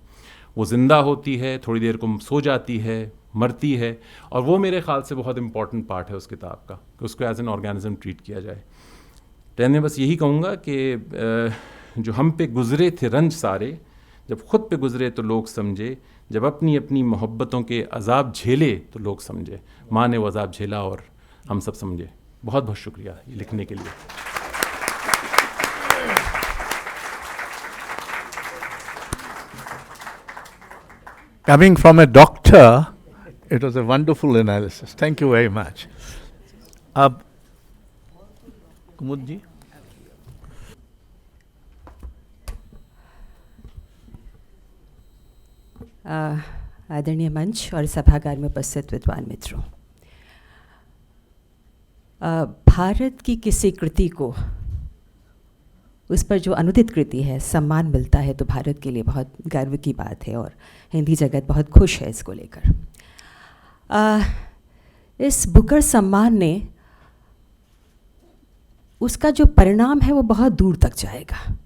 Speaker 6: वो ज़िंदा होती है, थोड़ी देर को सो जाती है, मरती है, और वो मेरे ख्याल से बहुत इंपॉर्टेंट पार्ट है उस किताब का कि उसको एज एन ऑर्गेनिज्म ट्रीट किया जाए। तो मैं बस यही कहूँगा कि जो हम पे गुज़रे थे रंज सारे, जब ख़ुद पे गुज़रे तो लोग समझे, जब अपनी अपनी मोहब्बतों के अजाब झेले तो लोग समझे। माँ ने वो अजाब झेला और हम सब समझे। बहुत बहुत शुक्रिया ये लिखने के लिए।
Speaker 3: Coming from a doctor, it was a wonderful analysis. Thank you very much. अब कुमुद जी,
Speaker 4: आदरणीय मंच और सभागार में उपस्थित विद्वान मित्रों, भारत की किसी कृति को, उस पर जो अनुदित कृति है, सम्मान मिलता है तो भारत के लिए बहुत गर्व की बात है और हिंदी जगत बहुत खुश है इसको लेकर। इस बुकर सम्मान ने, उसका जो परिणाम है वो बहुत दूर तक जाएगा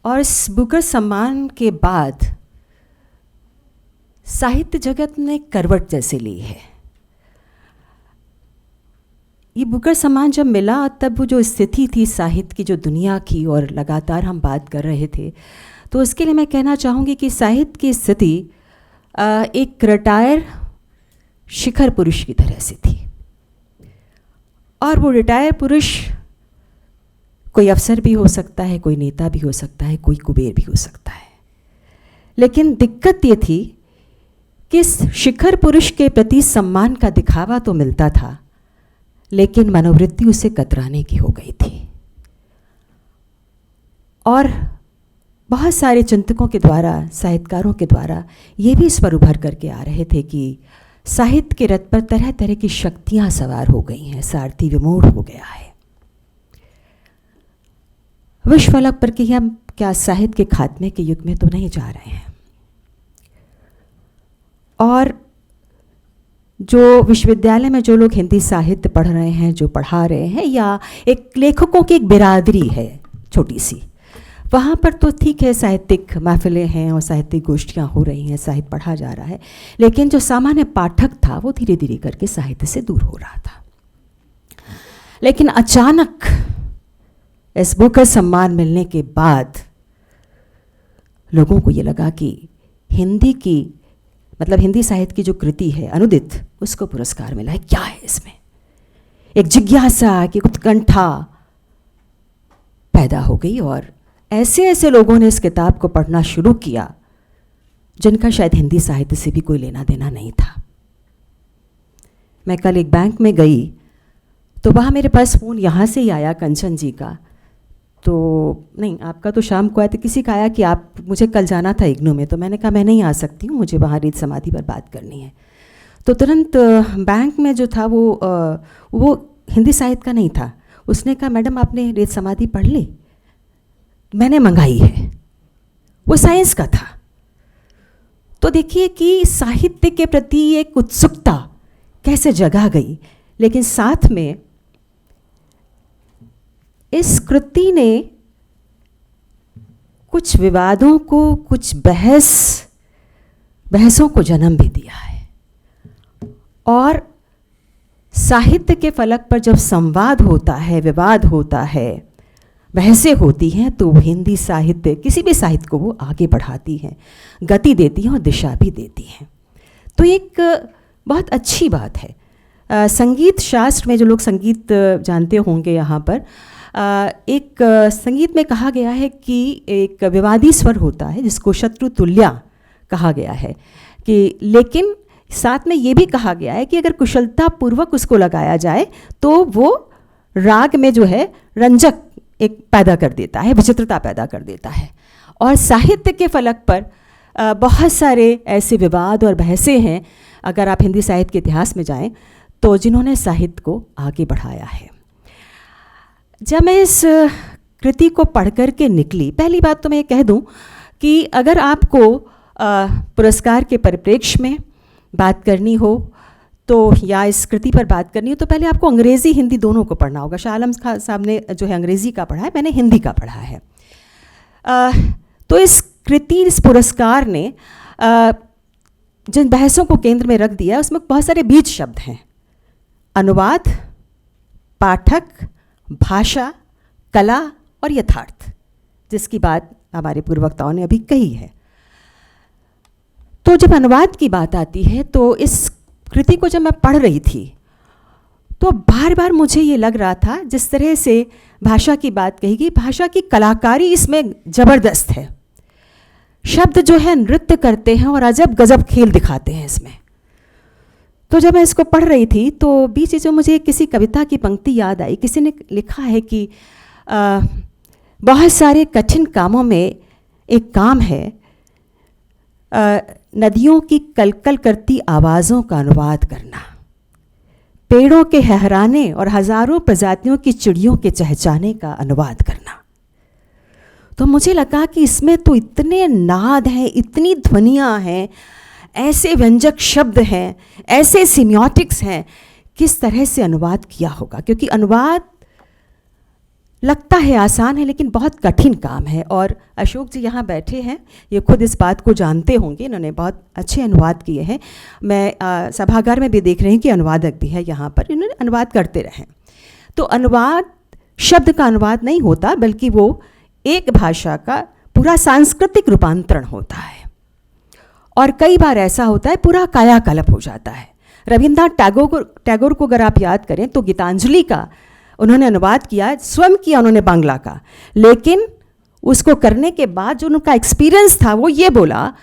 Speaker 4: और इस बुकर सम्मान के बाद साहित्य जगत ने करवट जैसे ली है। ये बुकर सम्मान जब मिला तब वो जो स्थिति थी साहित्य की, जो दुनिया की, और लगातार हम बात कर रहे थे, तो उसके लिए मैं कहना चाहूँगी कि साहित्य की स्थिति एक रिटायर शिखर पुरुष की तरह से थी और वो रिटायर पुरुष कोई अफसर भी हो सकता है, कोई नेता भी हो सकता है, कोई कुबेर भी हो सकता है। लेकिन दिक्कत ये थी कि इस शिखर पुरुष के प्रति सम्मान का दिखावा तो मिलता था, लेकिन मनोवृत्ति उसे कतराने की हो गई थी। और बहुत सारे चिंतकों के द्वारा, साहित्यकारों के द्वारा ये भी स्वर उभर करके आ रहे थे कि साहित्य के रथ पर तरह तरह की शक्तियां सवार हो गई हैं, सारथी विमूढ़ हो गया है। विश्व फलक पर कि हम क्या साहित्य के खात्मे के युग में तो नहीं जा रहे हैं। और जो विश्वविद्यालय में जो लोग हिंदी साहित्य पढ़ रहे हैं, जो पढ़ा रहे हैं, या एक लेखकों की एक बिरादरी है छोटी सी, वहाँ पर तो ठीक है, साहित्यिक महफिलें हैं और साहित्यिक गोष्ठियाँ हो रही हैं, साहित्य पढ़ा जा रहा है, लेकिन जो सामान्य पाठक था वो धीरे धीरे करके साहित्य से दूर हो रहा था। लेकिन अचानक इस बुकर सम्मान मिलने के बाद लोगों को ये लगा कि हिंदी की, मतलब हिंदी साहित्य की जो कृति है अनुदित, उसको पुरस्कार मिला है। क्या है इसमें? एक जिज्ञासा की उत्कंठा पैदा हो गई और ऐसे ऐसे लोगों ने इस किताब को पढ़ना शुरू किया जिनका शायद हिंदी साहित्य से भी कोई लेना देना नहीं था। मैं कल एक बैंक में गई तो वहाँ मेरे पास फ़ोन यहाँ से ही आया कंचन जी का, तो नहीं आपका तो शाम को आया, तो किसी का आया कि आप, मुझे कल जाना था इग्नू में, तो मैंने कहा मैं नहीं आ सकती हूँ, मुझे वहाँ रीत समाधि पर बात करनी है। तो तुरंत बैंक में जो था वो हिंदी साहित्य का नहीं था। उसने कहा मैडम आपने रीत समाधि पढ़ ली? मैंने मंगाई है। वो साइंस का था। तो देखिए कि साहित्य के प्रति एक उत्सुकता कैसे जगा गई। लेकिन साथ में इस कृति ने कुछ विवादों को, कुछ बहसों को जन्म भी दिया है। और साहित्य के फलक पर जब संवाद होता है, विवाद होता है, बहसें होती हैं, तो हिंदी साहित्य, किसी भी साहित्य को वो आगे बढ़ाती हैं, गति देती हैं और दिशा भी देती हैं। तो एक बहुत अच्छी बात है। संगीत शास्त्र में जो लोग संगीत जानते होंगे यहाँ पर, एक संगीत में कहा गया है कि एक विवादी स्वर होता है जिसको शत्रु तुल्य कहा गया है, कि लेकिन साथ में ये भी कहा गया है कि अगर कुशलता पूर्वक उसको लगाया जाए तो वो राग में जो है रंजक एक पैदा कर देता है, विचित्रता पैदा कर देता है। और साहित्य के फलक पर बहुत सारे ऐसे विवाद और बहसें हैं, अगर आप हिंदी साहित्य के इतिहास में जाएं तो, जिन्होंने साहित्य को आगे बढ़ाया है। जब मैं इस कृति को पढ़ कर के निकली, पहली बात तो मैं ये कह दूं कि अगर आपको पुरस्कार के परिप्रेक्ष्य में बात करनी हो तो, या इस कृति पर बात करनी हो, तो पहले आपको अंग्रेज़ी हिंदी दोनों को पढ़ना होगा। शाह आलम खान साहब ने जो है अंग्रेज़ी का पढ़ा है, मैंने हिंदी का पढ़ा है। तो इस कृति, इस पुरस्कार ने जिन बहसों को केंद्र में रख दिया, उसमें बहुत सारे बीज शब्द हैं: अनुवाद, पाठक, भाषा, कला और यथार्थ, जिसकी बात हमारे पूर्ववक्ताओं ने अभी कही है। तो जब अनुवाद की बात आती है तो इस कृति को जब मैं पढ़ रही थी तो बार बार मुझे ये लग रहा था, जिस तरह से भाषा की बात कही गई, भाषा की कलाकारी इसमें ज़बरदस्त है।
Speaker 7: शब्द जो है नृत्य करते हैं और अजब गजब खेल दिखाते हैं इसमें। तो जब मैं इसको पढ़ रही थी तो बीच में मुझे किसी कविता की पंक्ति याद आई। किसी ने लिखा है कि बहुत सारे कठिन कामों में एक काम है नदियों की कलकल करती आवाज़ों का अनुवाद करना, पेड़ों के हहराने और हज़ारों प्रजातियों की चिड़ियों के चहचहाने का अनुवाद करना। तो मुझे लगा कि इसमें तो इतने नाद हैं, इतनी ध्वनियाँ हैं, ऐसे व्यंजक शब्द हैं, ऐसे सिमियोटिक्स हैं, किस तरह से अनुवाद किया होगा। क्योंकि अनुवाद लगता है आसान है लेकिन बहुत कठिन काम है। और अशोक जी यहाँ बैठे हैं, ये खुद इस बात को जानते होंगे, इन्होंने बहुत अच्छे अनुवाद किए हैं। मैं सभागार में भी देख रही हूँ कि अनुवादक भी है यहाँ पर, इन्होंने अनुवाद करते रहे। तो अनुवाद शब्द का अनुवाद नहीं होता बल्कि वो एक भाषा का पूरा सांस्कृतिक रूपांतरण होता है। और कई बार ऐसा होता है पूरा कायाकल्प हो जाता है। रविन्द्रनाथ टैगोर को अगर आप याद करें तो गीतांजलि का उन्होंने अनुवाद किया, स्वयं किया उन्होंने बांग्ला का, लेकिन उसको करने के बाद जो उनका एक्सपीरियंस था वो ये बोला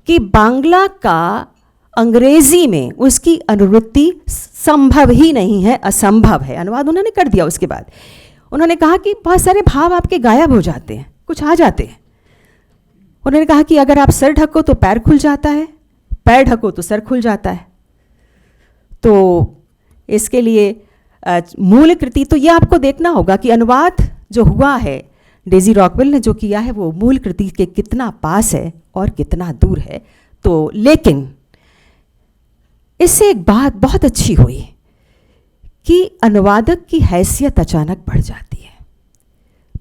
Speaker 7: कि बांग्ला का अंग्रेज़ी में उसकी अनुवृत्ति संभव ही नहीं है, असंभव है। अनुवाद उन्होंने कर दिया। उसके बाद उन्होंने कहा कि बहुत सारे भाव आपके गायब हो जाते हैं, कुछ आ जाते हैं। उन्होंने कहा कि अगर आप सर ढको तो पैर खुल जाता है, पैर ढको तो सर खुल जाता है। तो इसके लिए मूल कृति तो ये आपको देखना होगा कि अनुवाद जो हुआ है डेजी रॉकवेल ने जो किया है वो मूल कृति के कितना पास है और कितना दूर है। तो लेकिन इससे एक बात बहुत अच्छी हुई कि अनुवादक की हैसियत अचानक बढ़ जाती है।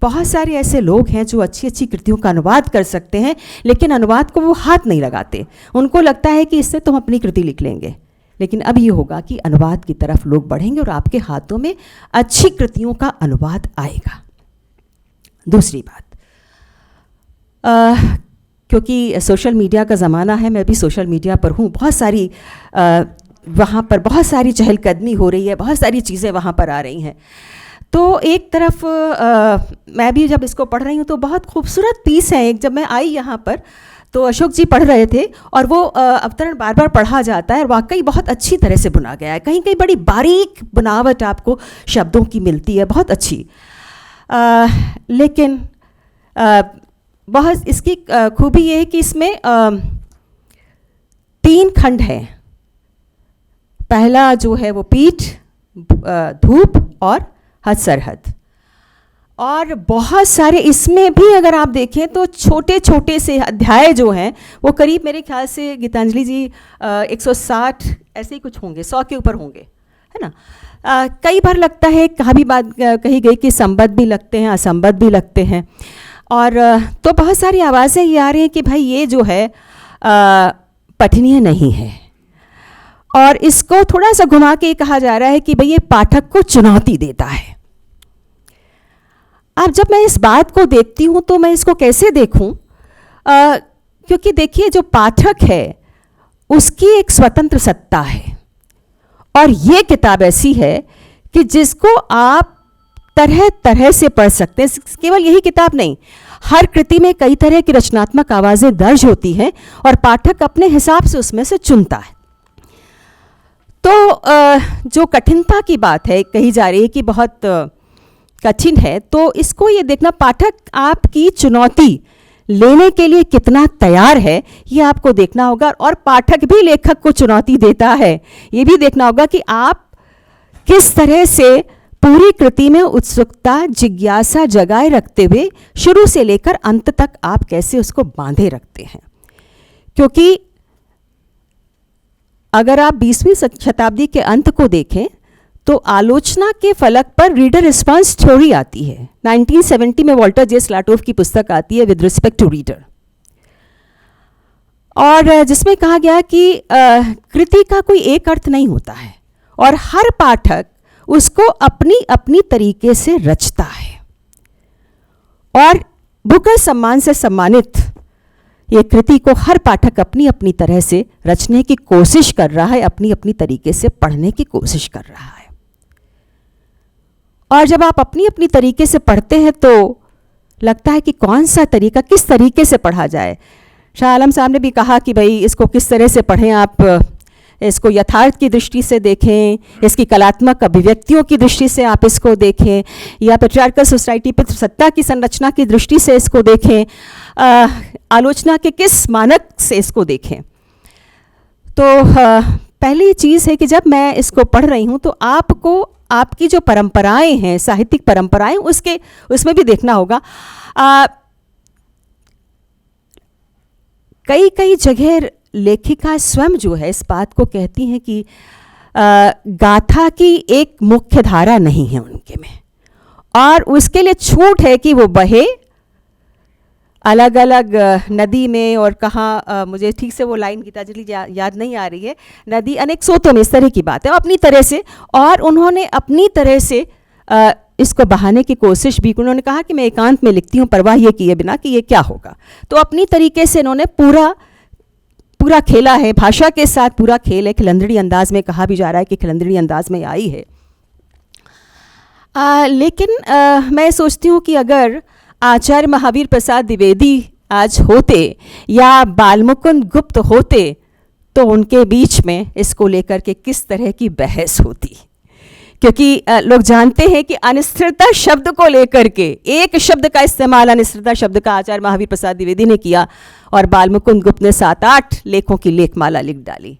Speaker 7: बहुत सारे ऐसे लोग हैं जो अच्छी अच्छी कृतियों का अनुवाद कर सकते हैं लेकिन अनुवाद को वो हाथ नहीं लगाते। उनको लगता है कि इससे तुम अपनी कृति लिख लेंगे। लेकिन अब ये होगा कि अनुवाद की तरफ लोग बढ़ेंगे और आपके हाथों में अच्छी कृतियों का अनुवाद आएगा। दूसरी बात, क्योंकि सोशल मीडिया का ज़माना है, मैं भी सोशल मीडिया पर हूँ, बहुत सारी वहाँ पर बहुत सारी चहलकदमी हो रही है, बहुत सारी चीज़ें वहाँ पर आ रही हैं। तो एक तरफ मैं भी जब इसको पढ़ रही हूँ तो बहुत खूबसूरत पीस है एक। जब मैं आई यहाँ पर तो अशोक जी पढ़ रहे थे और वो अवतरण बार बार पढ़ा जाता है और वाकई बहुत अच्छी तरह से बुना गया है। कहीं कहीं बड़ी बारीक बनावट आपको शब्दों की मिलती है, बहुत अच्छी। लेकिन बहुत इसकी खूबी ये है कि इसमें 3 खंड हैं। पहला जो है वो पीठ, धूप और हद सरहद। और बहुत सारे इसमें भी अगर आप देखें तो छोटे छोटे से अध्याय जो हैं वो करीब मेरे ख्याल से गीतांजलि जी 160 ऐसे ही कुछ होंगे, 100 के ऊपर होंगे, है ना। कई बार लगता है, कहा भी बात कही गई कि संबद्ध भी लगते हैं, असंबद्ध भी लगते हैं। और तो बहुत सारी आवाज़ें ये आ रही हैं कि भाई ये जो है पठनीय नहीं है। और इसको थोड़ा सा घुमा के कहा जा रहा है कि भाई ये पाठक को चुनौती देता है। अब जब मैं इस बात को देखती हूँ तो मैं इसको कैसे देखूँ, क्योंकि देखिए जो पाठक है उसकी एक स्वतंत्र सत्ता है और ये किताब ऐसी है कि जिसको आप तरह तरह से पढ़ सकते हैं। केवल यही किताब नहीं, हर कृति में कई तरह की रचनात्मक आवाज़ें दर्ज होती हैं और पाठक अपने हिसाब से उसमें से चुनता है। तो जो कठिनता की बात है कही जा रही है कि बहुत कठिन है, तो इसको ये देखना पाठक आपकी चुनौती लेने के लिए कितना तैयार है ये आपको देखना होगा। और पाठक भी लेखक को चुनौती देता है, ये भी देखना होगा कि आप किस तरह से पूरी कृति में उत्सुकता, जिज्ञासा जगाए रखते हुए शुरू से लेकर अंत तक आप कैसे उसको बांधे रखते हैं। क्योंकि अगर आप 20वीं शताब्दी के अंत को देखें तो आलोचना के फलक पर रीडर रिस्पॉन्स थ्योरी आती है। 1970 में वॉल्टर जे स्लाटोव की पुस्तक आती है विद रिस्पेक्ट टू रीडर, और जिसमें कहा गया कि कृति का कोई एक अर्थ नहीं होता है और हर पाठक उसको अपनी अपनी तरीके से रचता है। और बुकर सम्मान से सम्मानित ये कृति को हर पाठक अपनी अपनी तरह से रचने की कोशिश कर रहा है, अपनी अपनी तरीके से पढ़ने की कोशिश कर रहा है। और जब आप अपनी अपनी तरीके से पढ़ते हैं तो लगता है कि कौन सा तरीका, किस तरीके से पढ़ा जाए। शाह आलम साहब ने भी कहा कि भाई इसको किस तरह से पढ़ें, आप इसको यथार्थ की दृष्टि से देखें, इसकी कलात्मक अभिव्यक्तियों की दृष्टि से आप इसको देखें, या पेट्रियार्कल सोसाइटी पर सत्ता की संरचना की दृष्टि से इसको देखें, आलोचना के किस मानक से इसको देखें। तो पहली चीज़ है कि जब मैं इसको पढ़ रही हूँ तो आपको आपकी जो परंपराएं हैं, साहित्यिक परंपराएं, उसमें भी देखना होगा। कई जगह लेखिका स्वयं जो है इस बात को कहती हैं कि गाथा की एक मुख्य धारा नहीं है उनके में, और उसके लिए छूट है कि वो बहे अलग अलग नदी में, और कहाँ मुझे ठीक से वो लाइन गीतांजलि याद नहीं आ रही है, नदी अनेक सोतों में, इस तरह की बात है अपनी तरह से। और उन्होंने अपनी तरह से इसको बहाने की कोशिश भी, उन्होंने कहा कि मैं एकांत में लिखती हूँ परवाह ये किए बिना कि ये क्या होगा। तो अपनी तरीके से इन्होंने पूरा खेला है, भाषा के साथ पूरा खेल है। खिलंदड़ी अंदाज में कहा भी जा रहा है कि खिलंदड़ी अंदाज में आई है। लेकिन मैं सोचती हूँ कि अगर आचार्य महावीर प्रसाद द्विवेदी आज होते या बालमुकुंद गुप्त होते तो उनके बीच में इसको लेकर के किस तरह की बहस होती, क्योंकि लोग जानते हैं कि अनिश्चितता शब्द को लेकर के एक शब्द का इस्तेमाल अनिश्चितता शब्द का आचार्य महावीर प्रसाद द्विवेदी ने किया, और बालमुकुंद गुप्त ने 7-8 लेखों की लेखमाला लिख डाली।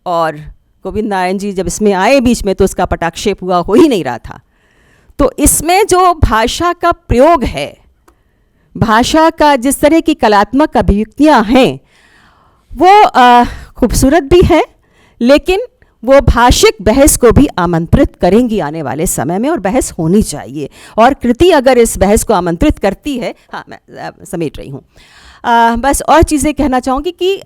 Speaker 7: और गोविंद नारायण जी जब इसमें आए बीच में तो उसका पटाक्षेप हुआ हो ही नहीं रहा था। तो इसमें जो भाषा का प्रयोग है, भाषा का जिस तरह की कलात्मक अभिव्यक्तियाँ हैं, वो खूबसूरत भी है, लेकिन वो भाषिक बहस को भी आमंत्रित करेंगी आने वाले समय में, और बहस होनी चाहिए। और कृति अगर इस बहस को आमंत्रित करती है, हाँ मैं समेट रही हूँ, बस और चीज़ें कहना चाहूँगी कि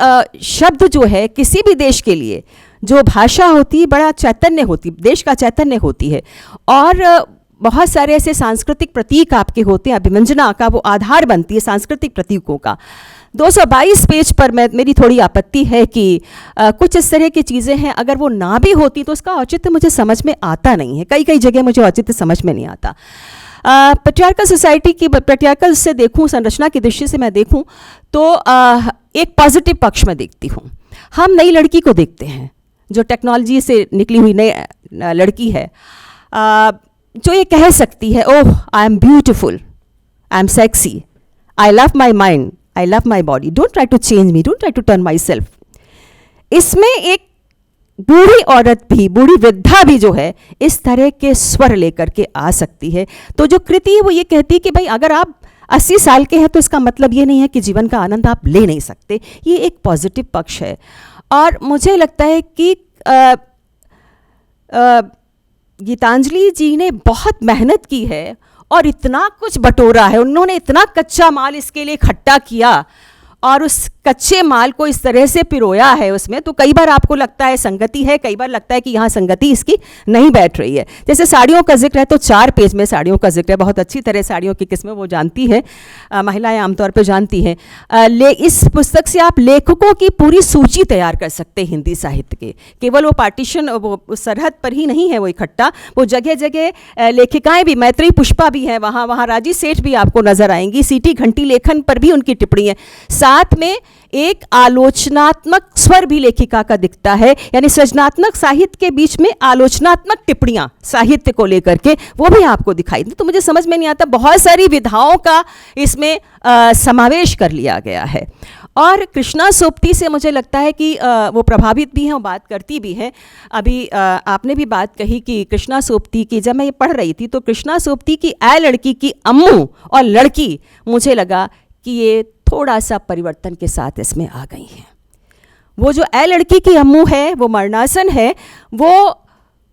Speaker 7: शब्द जो है किसी भी देश के लिए, जो भाषा होती है बड़ा चैतन्य होती, देश का चैतन्य होती है। और बहुत सारे ऐसे सांस्कृतिक प्रतीक आपके होते हैं, अभिव्यंजना का वो आधार बनती है सांस्कृतिक प्रतीकों का। 222 पेज पर मेरी थोड़ी आपत्ति है कि कुछ इस तरह की चीज़ें हैं, अगर वो ना भी होती तो उसका औचित्य मुझे समझ में आता नहीं है। कई जगह मुझे औचित्य समझ में नहीं आता। पेट्रियार्कल सोसाइटी की, पेट्रियार्कल से देखूं, संरचना की दृष्टि से मैं देखूं तो एक पॉजिटिव पक्ष में देखती हूँ। हम नई लड़की को देखते हैं जो टेक्नोलॉजी से निकली हुई नई लड़की है, जो ये कह सकती है, oh I am beautiful, I am sexy, I love my mind, I love my body, don't try to change me, don't try to turn myself. इसमें एक बूढ़ी औरत भी, बूढ़ी वृद्धा भी जो है इस तरह के स्वर लेकर के आ सकती है। तो जो कृति है वो ये कहती है कि भाई अगर आप 80 साल के हैं तो इसका मतलब ये नहीं है कि जीवन का आनंद आप ले नहीं सकते। ये एक पॉजिटिव पक्ष है। और मुझे लगता है कि गीतांजलि जी ने बहुत मेहनत की है और इतना कुछ बटोरा है, उन्होंने इतना कच्चा माल इसके लिए इकट्ठा किया और उस कच्चे माल को इस तरह से पिरोया है उसमें। तो कई बार आपको लगता है संगति है, कई बार लगता है कि यहाँ संगति इसकी नहीं बैठ रही है। जैसे साड़ियों का जिक्र है तो 4 पेज में साड़ियों का जिक्र है, बहुत अच्छी तरह साड़ियों की किस्में वो जानती है, महिलाएं आमतौर पे जानती हैं। इस पुस्तक से आप लेखकों की पूरी सूची तैयार कर सकते हैं हिंदी साहित्य के। केवल वो पार्टीशन, वो सरहद पर ही नहीं है वो इकट्ठा, वो जगह जगह लेखिकाएँ भी, मैत्री पुष्पा भी हैं वहाँ राजी सेठ भी आपको नजर आएंगी, सीटी घंटी लेखन पर भी उनकी टिप्पणी है। साथ में एक आलोचनात्मक स्वर भी लेखिका का दिखता है, यानी सृजनात्मक साहित्य के बीच में आलोचनात्मक टिप्पणियां साहित्य को लेकर के वो भी आपको दिखाई दी। तो मुझे समझ में नहीं आता, बहुत सारी विधाओं का इसमें समावेश कर लिया गया है। और कृष्णा सोपती से मुझे लगता है कि वो प्रभावित भी हैं, वो बात करती भी हैं। अभी आपने भी बात कही कि कृष्णा सोपती की, जब मैं ये पढ़ रही थी तो कृष्णा सोपती की ऐ लड़की की अम्मू और लड़की, मुझे लगा कि ये थोड़ा सा परिवर्तन के साथ इसमें आ गई हैं। वो जो ऐ लड़की की अम्मू है, वो मरणासन है, वो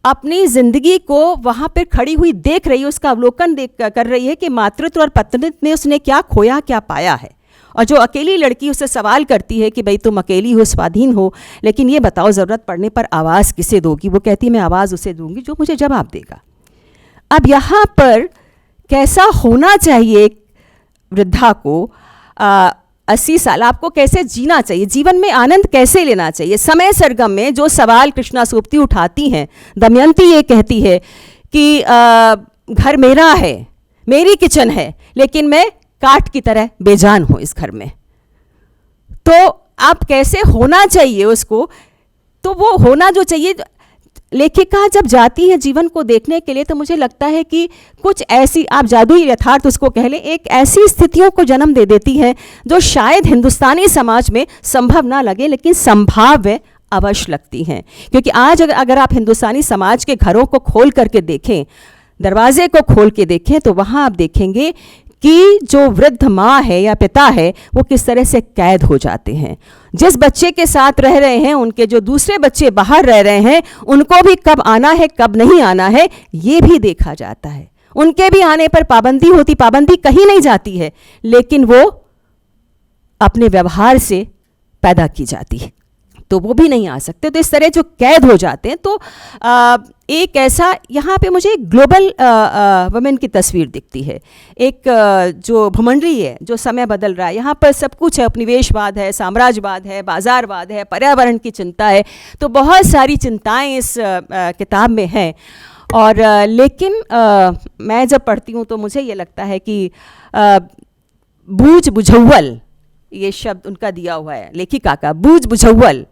Speaker 7: अपनी ज़िंदगी को वहाँ पर खड़ी हुई देख रही है, उसका अवलोकन कर रही है कि मातृत्व और पत्नीत्व में उसने क्या खोया, क्या पाया है। और जो अकेली लड़की उससे सवाल करती है कि भाई तुम अकेली हो, स्वाधीन हो, लेकिन ये बताओ ज़रूरत पड़ने पर आवाज़ किसे दोगी? वो कहती है मैं आवाज़ उसे दूंगी जो मुझे जवाब देगा। अब यहाँ पर कैसा होना चाहिए एक वृद्धा को, 80 साल आपको कैसे जीना चाहिए, जीवन में आनंद कैसे लेना चाहिए? समय सरगम में जो सवाल कृष्णा सोपती उठाती हैं, दमयंती ये कहती है कि घर मेरा है, मेरी किचन है, लेकिन मैं काठ की तरह बेजान हूँ इस घर में। तो आप कैसे होना चाहिए उसको, तो वो होना जो चाहिए, लेखिका जब जाती है जीवन को देखने के लिए, तो मुझे लगता है कि कुछ ऐसी, आप जादुई यथार्थ उसको कह लें, एक ऐसी स्थितियों को जन्म दे देती है जो शायद हिंदुस्तानी समाज में संभव ना लगे, लेकिन संभाव्य अवश्य लगती हैं। क्योंकि आज अगर आप हिंदुस्तानी समाज के घरों को खोल करके देखें, दरवाजे को खोल के देखें, तो वहाँ आप देखेंगे कि जो वृद्ध माँ है या पिता है वो किस तरह से कैद हो जाते हैं। जिस बच्चे के साथ रह रहे हैं, उनके जो दूसरे बच्चे बाहर रह रहे हैं, उनको भी कब आना है कब नहीं आना है ये भी देखा जाता है। उनके भी आने पर पाबंदी कहीं नहीं जाती है, लेकिन वो अपने व्यवहार से पैदा की जाती है, तो वो भी नहीं आ सकते। तो इस तरह जो कैद हो जाते हैं, तो एक ऐसा, यहाँ पे मुझे एक ग्लोबल वुमेन की तस्वीर दिखती है। एक जो भूमंडली है, जो समय बदल रहा है, यहाँ पर सब कुछ है, उपनिवेशवाद है, साम्राज्यवाद है, बाजारवाद है, पर्यावरण की चिंता है, तो बहुत सारी चिंताएं इस किताब में हैं। और लेकिन मैं जब पढ़ती हूँ तो मुझे ये लगता है कि बूझ बुझव्वल, ये शब्द उनका दिया हुआ है लेखिका का, बूझ बुझव्वल।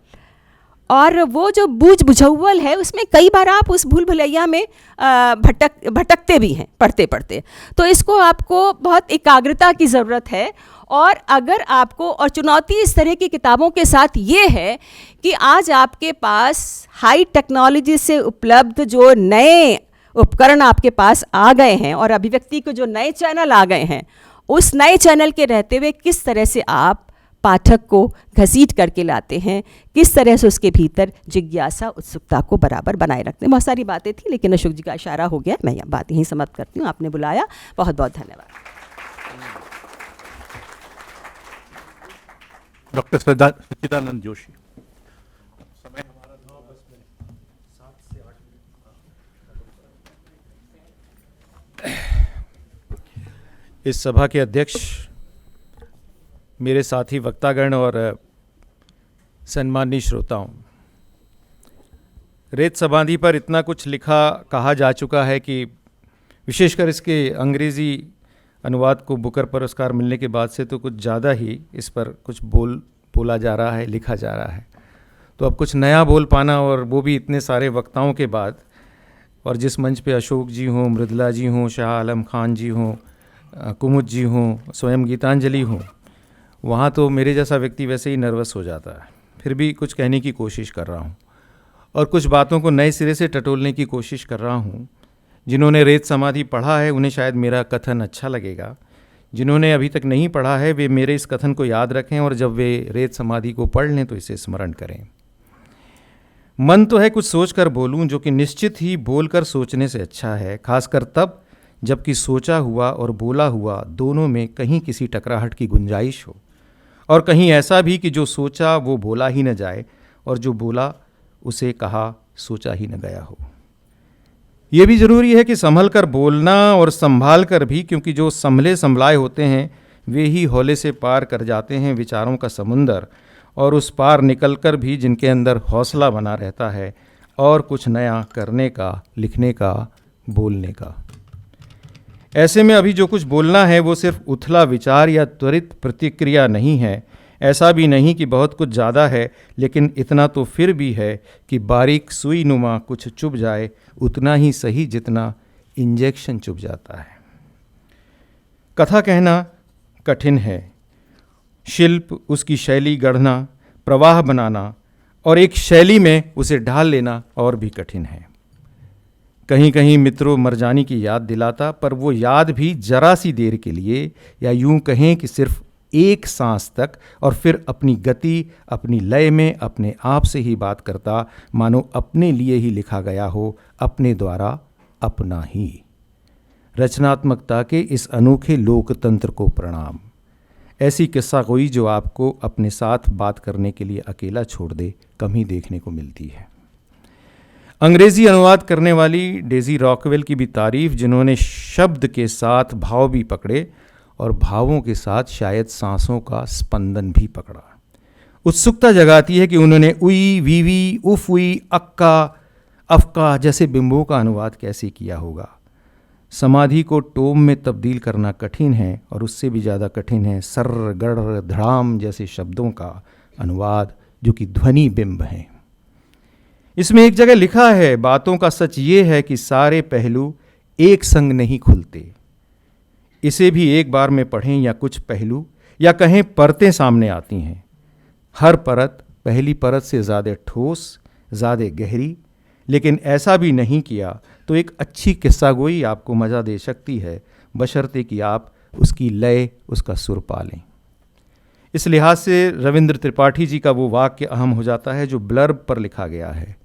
Speaker 7: और वो जो बूझ बुझव्वल है, उसमें कई बार आप उस भूल भुलैया में भटकते भी हैं पढ़ते पढ़ते। तो इसको आपको बहुत एकाग्रता की ज़रूरत है। और अगर आपको, और चुनौती इस तरह की किताबों के साथ ये है कि आज आपके पास हाई टेक्नोलॉजी से उपलब्ध जो नए उपकरण आपके पास आ गए हैं, और अभिव्यक्ति के जो नए चैनल आ गए हैं, उस नए चैनल के रहते हुए किस तरह से आप पाठक को घसीट करके लाते हैं, किस तरह से उसके भीतर जिज्ञासा, उत्सुकता को बराबर बनाए रखते हैं। बहुत सारी बातें थी, लेकिन अशोक जी का इशारा हो गया, मैं यह बात यहीं समाप्त करती हूँ। आपने बुलाया, बहुत बहुत धन्यवाद।
Speaker 3: डॉक्टर सच्चिदानंद जोशी।
Speaker 8: इस सभा के अध्यक्ष, मेरे साथी वक्तागण और सम्माननीय श्रोताओं, रेत समाधि पर इतना कुछ लिखा कहा जा चुका है कि विशेषकर इसके अंग्रेज़ी अनुवाद को बुकर पुरस्कार मिलने के बाद से तो कुछ ज़्यादा ही इस पर कुछ बोला जा रहा है, लिखा जा रहा है। तो अब कुछ नया बोल पाना, और वो भी इतने सारे वक्ताओं के बाद, और जिस मंच पे अशोक जी हों, मृदुला जी हों, शाह आलम खान जी हों, कुमुद जी हों, स्वयं गीतांजलि हों, वहाँ तो मेरे जैसा व्यक्ति वैसे ही नर्वस हो जाता है। फिर भी कुछ कहने की कोशिश कर रहा हूँ और कुछ बातों को नए सिरे से टटोलने की कोशिश कर रहा हूँ। जिन्होंने रेत समाधि पढ़ा है उन्हें शायद मेरा कथन अच्छा लगेगा, जिन्होंने अभी तक नहीं पढ़ा है वे मेरे इस कथन को याद रखें, और जब वे रेत समाधि को पढ़ लें तो इसे स्मरण करें। मन तो है कुछ सोच कर बोलूँ, जो कि निश्चित ही बोलकर सोचने से अच्छा है, खासकर तब जबकि सोचा हुआ और बोला हुआ दोनों में कहीं किसी टकराहट की गुंजाइश हो, और कहीं ऐसा भी कि जो सोचा वो बोला ही न जाए, और जो बोला उसे कहा सोचा ही न गया हो। ये भी ज़रूरी है कि संभल कर बोलना और संभाल कर भी, क्योंकि जो संभले संभलाए होते हैं वे ही हौले से पार कर जाते हैं विचारों का समुंदर, और उस पार निकलकर भी जिनके अंदर हौसला बना रहता है और कुछ नया करने का, लिखने का, बोलने का। ऐसे में अभी जो कुछ बोलना है वो सिर्फ उथला विचार या त्वरित प्रतिक्रिया नहीं है, ऐसा भी नहीं कि बहुत कुछ ज़्यादा है, लेकिन इतना तो फिर भी है कि बारीक सुई नुमा कुछ चुभ जाए, उतना ही सही जितना इंजेक्शन चुभ जाता है। कथा कहना कठिन है, शिल्प, उसकी शैली गढ़ना, प्रवाह बनाना और एक शैली में उसे ढाल लेना और भी कठिन है। कहीं कहीं मित्रों मरजानी की याद दिलाता, पर वो याद भी जरा सी देर के लिए, या यूं कहें कि सिर्फ एक सांस तक, और फिर अपनी गति, अपनी लय में अपने आप से ही बात करता, मानो अपने लिए ही लिखा गया हो, अपने द्वारा अपना ही। रचनात्मकता के इस अनोखे लोकतंत्र को प्रणाम। ऐसी किस्सा गोई जो आपको अपने साथ बात करने के लिए अकेला छोड़ दे, कम ही देखने को मिलती है। अंग्रेज़ी अनुवाद करने वाली डेजी रॉकवेल की भी तारीफ, जिन्होंने शब्द के साथ भाव भी पकड़े और भावों के साथ शायद सांसों का स्पंदन भी पकड़ा। उत्सुकता जगाती है कि उन्होंने उई, वीवी, उफ, उई, अक्का, अफका जैसे बिंबों का अनुवाद कैसे किया होगा। समाधि को टोम में तब्दील करना कठिन है और उससे भी ज़्यादा कठिन है सर्र गढ़ धड़ाम जैसे शब्दों का अनुवाद जो कि ध्वनि बिंब हैं। इसमें एक जगह लिखा है, बातों का सच ये है कि सारे पहलू एक संग नहीं खुलते। इसे भी एक बार में पढ़ें या कुछ पहलू या कहें परतें सामने आती हैं। हर परत पहली परत से ज़्यादा ठोस, ज़्यादा गहरी, लेकिन ऐसा भी नहीं किया तो एक अच्छी किस्सागोई आपको मज़ा दे सकती है, बशर्ते कि आप उसकी लय, उसका सुर पा लें। इस लिहाज से रविंद्र त्रिपाठी जी का वो वाक्य अहम हो जाता है जो ब्लर्ब पर लिखा गया है।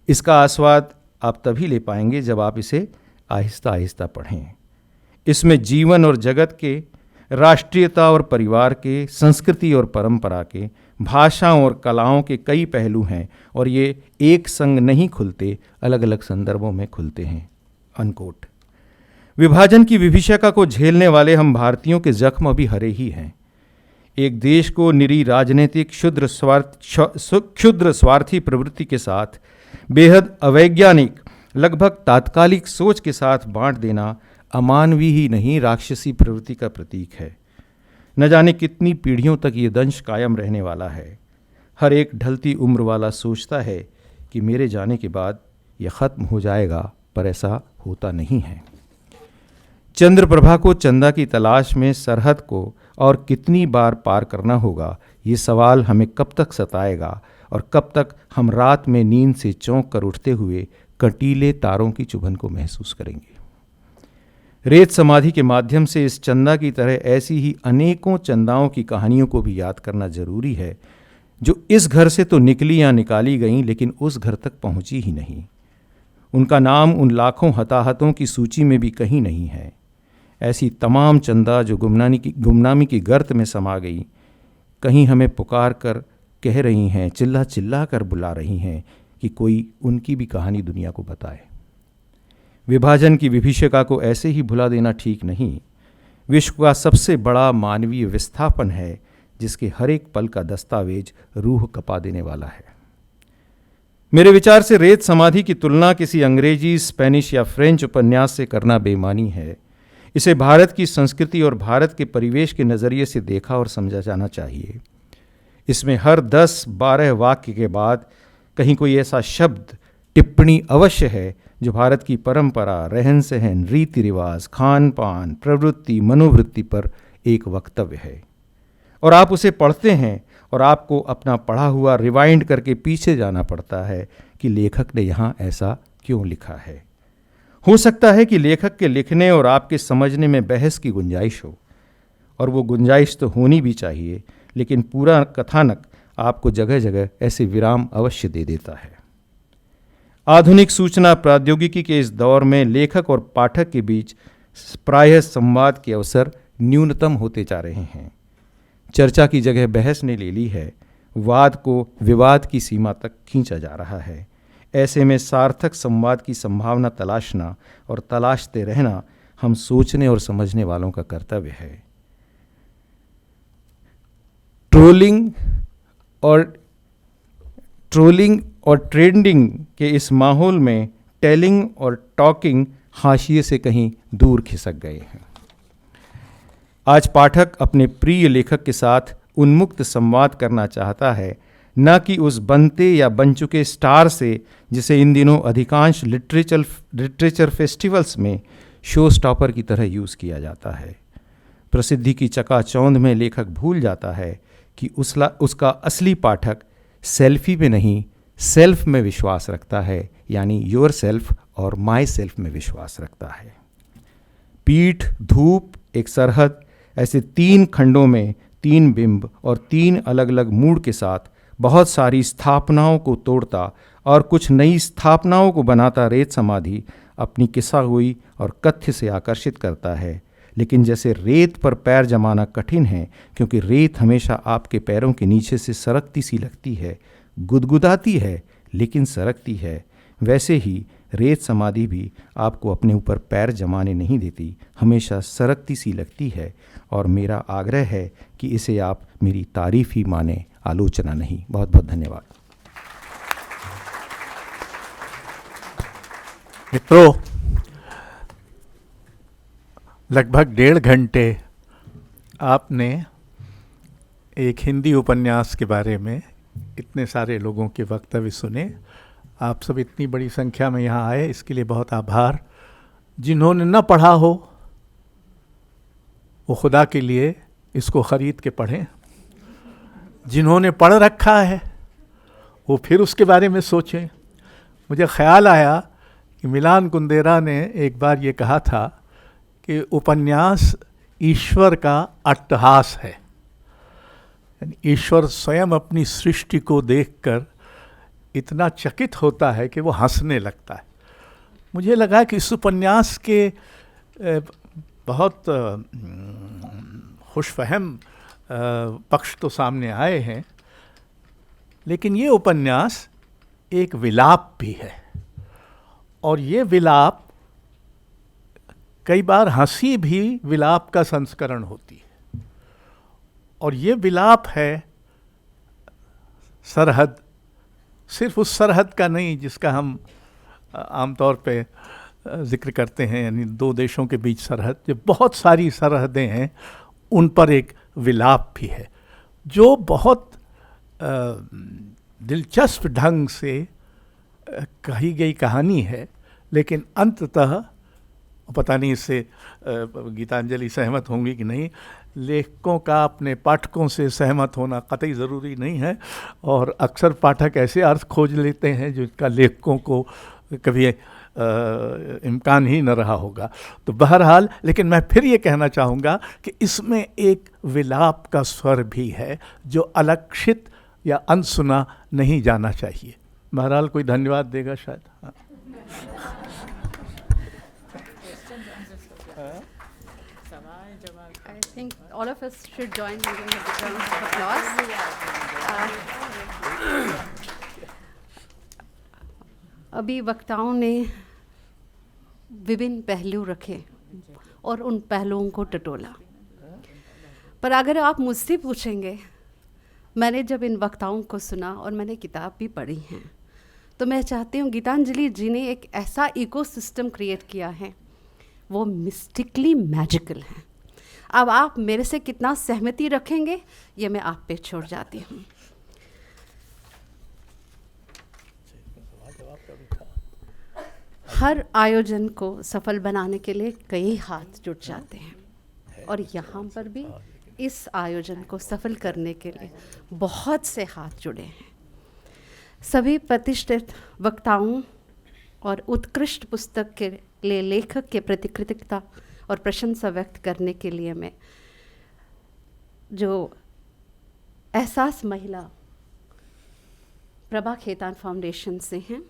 Speaker 8: इसका आस्वाद आप तभी ले पाएंगे जब आप इसे आहिस्ता आहिस्ता पढ़ें। इसमें जीवन और जगत के, राष्ट्रीयता और परिवार के, संस्कृति और परंपरा के, भाषाओं और कलाओं के कई पहलू हैं और ये एक संग नहीं खुलते, अलग अलग संदर्भों में खुलते हैं। अनकोट। विभाजन की विभीषिका को झेलने वाले हम भारतीयों के जख्म अभी हरे ही हैं। एक देश को निरी राजनीतिक क्षुद्र स्वार्थी प्रवृत्ति के साथ बेहद अवैज्ञानिक, लगभग तात्कालिक सोच के साथ बांट देना अमानवीय ही नहीं, राक्षसी प्रवृत्ति का प्रतीक है। न जाने कितनी पीढ़ियों तक ये दंश कायम रहने वाला है। हर एक ढलती उम्र वाला सोचता है कि मेरे जाने के बाद ये ख़त्म हो जाएगा, पर ऐसा होता नहीं है। चंद्रप्रभा को चंदा की तलाश में सरहद को और कितनी बार पार करना होगा, ये सवाल हमें कब तक सताएगा और कब तक हम रात में नींद से चौंक कर उठते हुए कंटीले तारों की चुभन को महसूस करेंगे। रेत समाधि के माध्यम से इस चंदा की तरह ऐसी ही अनेकों चंदाओं की कहानियों को भी याद करना जरूरी है, जो इस घर से तो निकली या निकाली गईं लेकिन उस घर तक पहुंची ही नहीं। उनका नाम उन लाखों हताहतों की सूची में भी कहीं नहीं है। ऐसी तमाम चंदा जो गुमनामी की गर्त में समा गई, कहीं हमें पुकार कर कह रही हैं, चिल्ला चिल्ला कर बुला रही हैं कि कोई उनकी भी कहानी दुनिया को बताए। विभाजन की विभीषिका को ऐसे ही भुला देना ठीक नहीं। विश्व का सबसे बड़ा मानवीय विस्थापन है, जिसके हर एक पल का दस्तावेज रूह कपा देने वाला है। मेरे विचार से रेत समाधि की तुलना किसी अंग्रेजी, स्पेनिश या फ्रेंच उपन्यास से करना बेईमानी है। इसे भारत की संस्कृति और भारत के परिवेश के नज़रिए से देखा और समझा जाना चाहिए। इसमें हर 10-12 वाक्य के बाद कहीं कोई ऐसा शब्द, टिप्पणी अवश्य है जो भारत की परंपरा, रहन सहन, रीति रिवाज, खान पान, प्रवृत्ति, मनोवृत्ति पर एक वक्तव्य है। और आप उसे पढ़ते हैं और आपको अपना पढ़ा हुआ रिवाइंड करके पीछे जाना पड़ता है कि लेखक ने यहाँ ऐसा क्यों लिखा है। हो सकता है कि लेखक के लिखने और आपके समझने में बहस की गुंजाइश हो, और वो गुंजाइश तो होनी भी चाहिए, लेकिन पूरा कथानक आपको जगह जगह ऐसे विराम अवश्य दे देता है। आधुनिक सूचना प्रौद्योगिकी के इस दौर में लेखक और पाठक के बीच प्रायः संवाद के अवसर न्यूनतम होते जा रहे हैं। चर्चा की जगह बहस ने ले ली है, वाद को विवाद की सीमा तक खींचा जा रहा है। ऐसे में सार्थक संवाद की संभावना तलाशना और तलाशते रहना हम सोचने और समझने वालों का कर्तव्य है। ट्रोलिंग और ट्रेंडिंग के इस माहौल में टेलिंग और टॉकिंग हाशिए से कहीं दूर खिसक गए हैं। आज पाठक अपने प्रिय लेखक के साथ उन्मुक्त संवाद करना चाहता है, न कि उस बनते या बन चुके स्टार से जिसे इन दिनों अधिकांश लिटरेचर फेस्टिवल्स में शो स्टॉपर की तरह यूज़ किया जाता है। प्रसिद्धि की चकाचौंध में लेखक भूल जाता है कि उसका असली पाठक सेल्फी में नहीं, सेल्फ में विश्वास रखता है, यानी योर सेल्फ और माई सेल्फ में विश्वास रखता है। पीठ, धूप, एक सरहद, ऐसे 3 खंडों में 3 बिंब और 3 अलग अलग मूड के साथ बहुत सारी स्थापनाओं को तोड़ता और कुछ नई स्थापनाओं को बनाता रेत समाधि अपनी किस्सागोई और कथ्य से आकर्षित करता है। लेकिन जैसे रेत पर पैर जमाना कठिन है, क्योंकि रेत हमेशा आपके पैरों के नीचे से सरकती सी लगती है, गुदगुदाती है लेकिन सरकती है, वैसे ही रेत समाधि भी आपको अपने ऊपर पैर जमाने नहीं देती, हमेशा सरकती सी लगती है। और मेरा आग्रह है कि इसे आप मेरी तारीफ ही माने, आलोचना नहीं। बहुत बहुत धन्यवाद।
Speaker 3: मित्रों, लगभग 1.5 घंटे आपने एक हिंदी उपन्यास के बारे में इतने सारे लोगों के वक्तव्य सुने। आप सब इतनी बड़ी संख्या में यहाँ आए, इसके लिए बहुत आभार। जिन्होंने न पढ़ा हो वो खुदा के लिए इसको ख़रीद के पढ़ें, जिन्होंने पढ़ रखा है वो फिर उसके बारे में सोचें। मुझे ख़्याल आया कि मिलान कुंदेरा ने एक बार ये कहा था कि उपन्यास ईश्वर का अट्टहास है। ईश्वर स्वयं अपनी सृष्टि को देखकर इतना चकित होता है कि वो हंसने लगता है। मुझे लगा कि इस उपन्यास के बहुत खुशफहम पक्ष तो सामने आए हैं, लेकिन ये उपन्यास एक विलाप भी है। और ये विलाप कई बार हंसी भी विलाप का संस्करण होती है। और ये विलाप है सरहद, सिर्फ उस सरहद का नहीं जिसका हम आमतौर पे जिक्र करते हैं, यानी दो देशों के बीच सरहद, जो बहुत सारी सरहदें हैं उन पर एक विलाप भी है, जो बहुत दिलचस्प ढंग से कही गई कहानी है। लेकिन अंततः पता नहीं इससे गीतांजलि सहमत होंगी कि नहीं, लेखकों का अपने पाठकों से सहमत होना कतई ज़रूरी नहीं है। और अक्सर पाठक ऐसे अर्थ खोज लेते हैं जिनका लेखकों को कभी इम्कान ही न रहा होगा। तो बहरहाल, लेकिन मैं फिर ये कहना चाहूँगा कि इसमें एक विलाप का स्वर भी है जो अलक्षित या अनसुना नहीं जाना चाहिए। बहरहाल कोई धन्यवाद देगा शायद। हाँ।
Speaker 1: I think all of us should join in giving a big round of applause. अभी वक्ताओं ने विभिन्न पहलू रखे और उन पहलुओं को टटोला, पर अगर आप मुझसे पूछेंगे, मैंने जब इन वक्ताओं को सुना और मैंने किताब भी पढ़ी हैं, तो मैं चाहती हूँ गीतांजलि जी ने एक ऐसा इकोसिस्टम क्रिएट किया है, वो मिस्टिकली मैजिकल है। अब आप मेरे से कितना सहमति रखेंगे ये मैं आप पे छोड़ जाती हूँ। हर आयोजन को सफल बनाने के लिए कई हाथ जुट जाते हैं, और यहाँ पर भी इस आयोजन को सफल करने के लिए बहुत से हाथ जुड़े हैं। सभी प्रतिष्ठित वक्ताओं और उत्कृष्ट पुस्तक के लिए लेखक के प्रति कृतज्ञता और प्रशंसा व्यक्त करने के लिए मैं जो एहसास महिला प्रभा खेतान फाउंडेशन से हैं,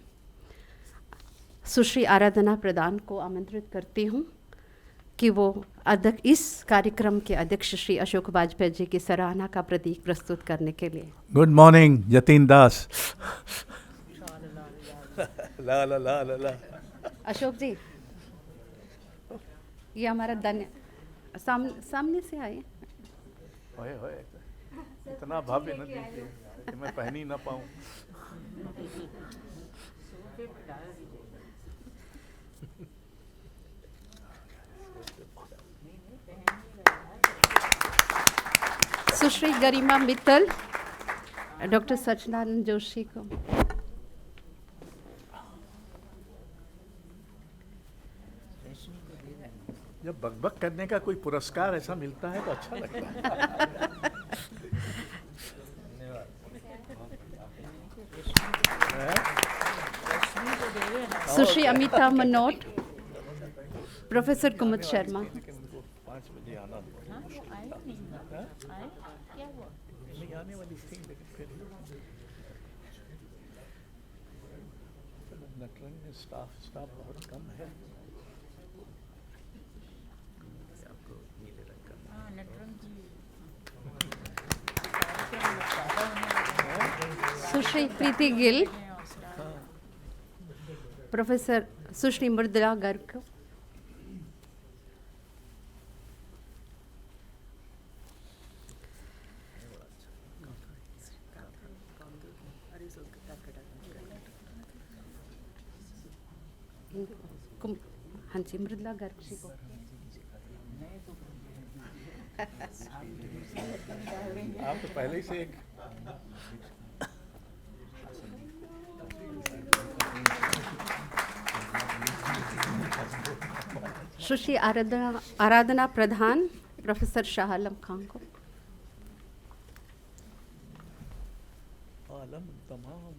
Speaker 1: सुश्री आराधना प्रधान को आमंत्रित करती हूँ कि वो इस कार्यक्रम के अध्यक्ष श्री अशोक वाजपेयी जी की सराहना का प्रतीक प्रस्तुत करने के लिए।
Speaker 3: गुड मॉर्निंग जतीन दास। ला ला ला ला ला।
Speaker 1: अशोक जी, ये हमारा सामने से आए।
Speaker 3: होए होए, इतना भव्य न दीजिए कि मैं पहन ही ना पाऊँ।
Speaker 1: सुश्री गरिमा मित्तल, डॉक्टर सच्चिदानंद जोशी को।
Speaker 3: जब बकबक करने का कोई पुरस्कार ऐसा मिलता है तो अच्छा लगता है।
Speaker 1: सुश्री अमिता मनोट, प्रोफेसर कुमुद शर्मा।
Speaker 3: 5 बजे आना नहीं आने वाली थी, लेकिन फिर नटरंग में स्टाफ बहुत कम है।
Speaker 1: सुश्री प्रीति गिल, प्रोफेसर सुश्री मृदुला गर्ग, हाँ जी, मृदुला गर्ग जी को।
Speaker 3: आप तो पहले ही से एक
Speaker 1: सुश्री आराधना प्रधान प्रोफेसर शाह आलम खान को।
Speaker 3: आलम तमाम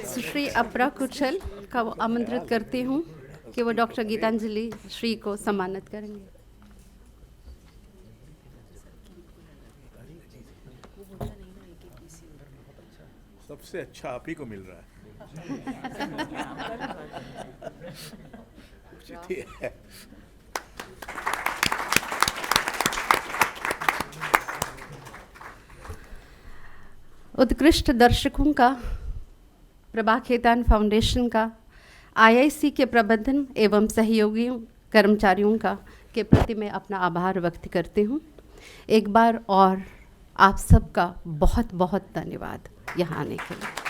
Speaker 1: सुश्री अपरा कुचल का आमंत्रित करती हूँ कि वो डॉक्टर गीतांजलि श्री को सम्मानित करेंगे।
Speaker 3: सबसे अच्छा आप ही को मिल रहा है। उचित ही है।
Speaker 1: उत्कृष्ट दर्शकों का, प्रभा खेतान फाउंडेशन का, आईआईसी के प्रबंधन एवं सहयोगियों कर्मचारियों का के प्रति मैं अपना आभार व्यक्त करती हूँ। एक बार और आप सबका बहुत बहुत धन्यवाद यहाँ आने के लिए।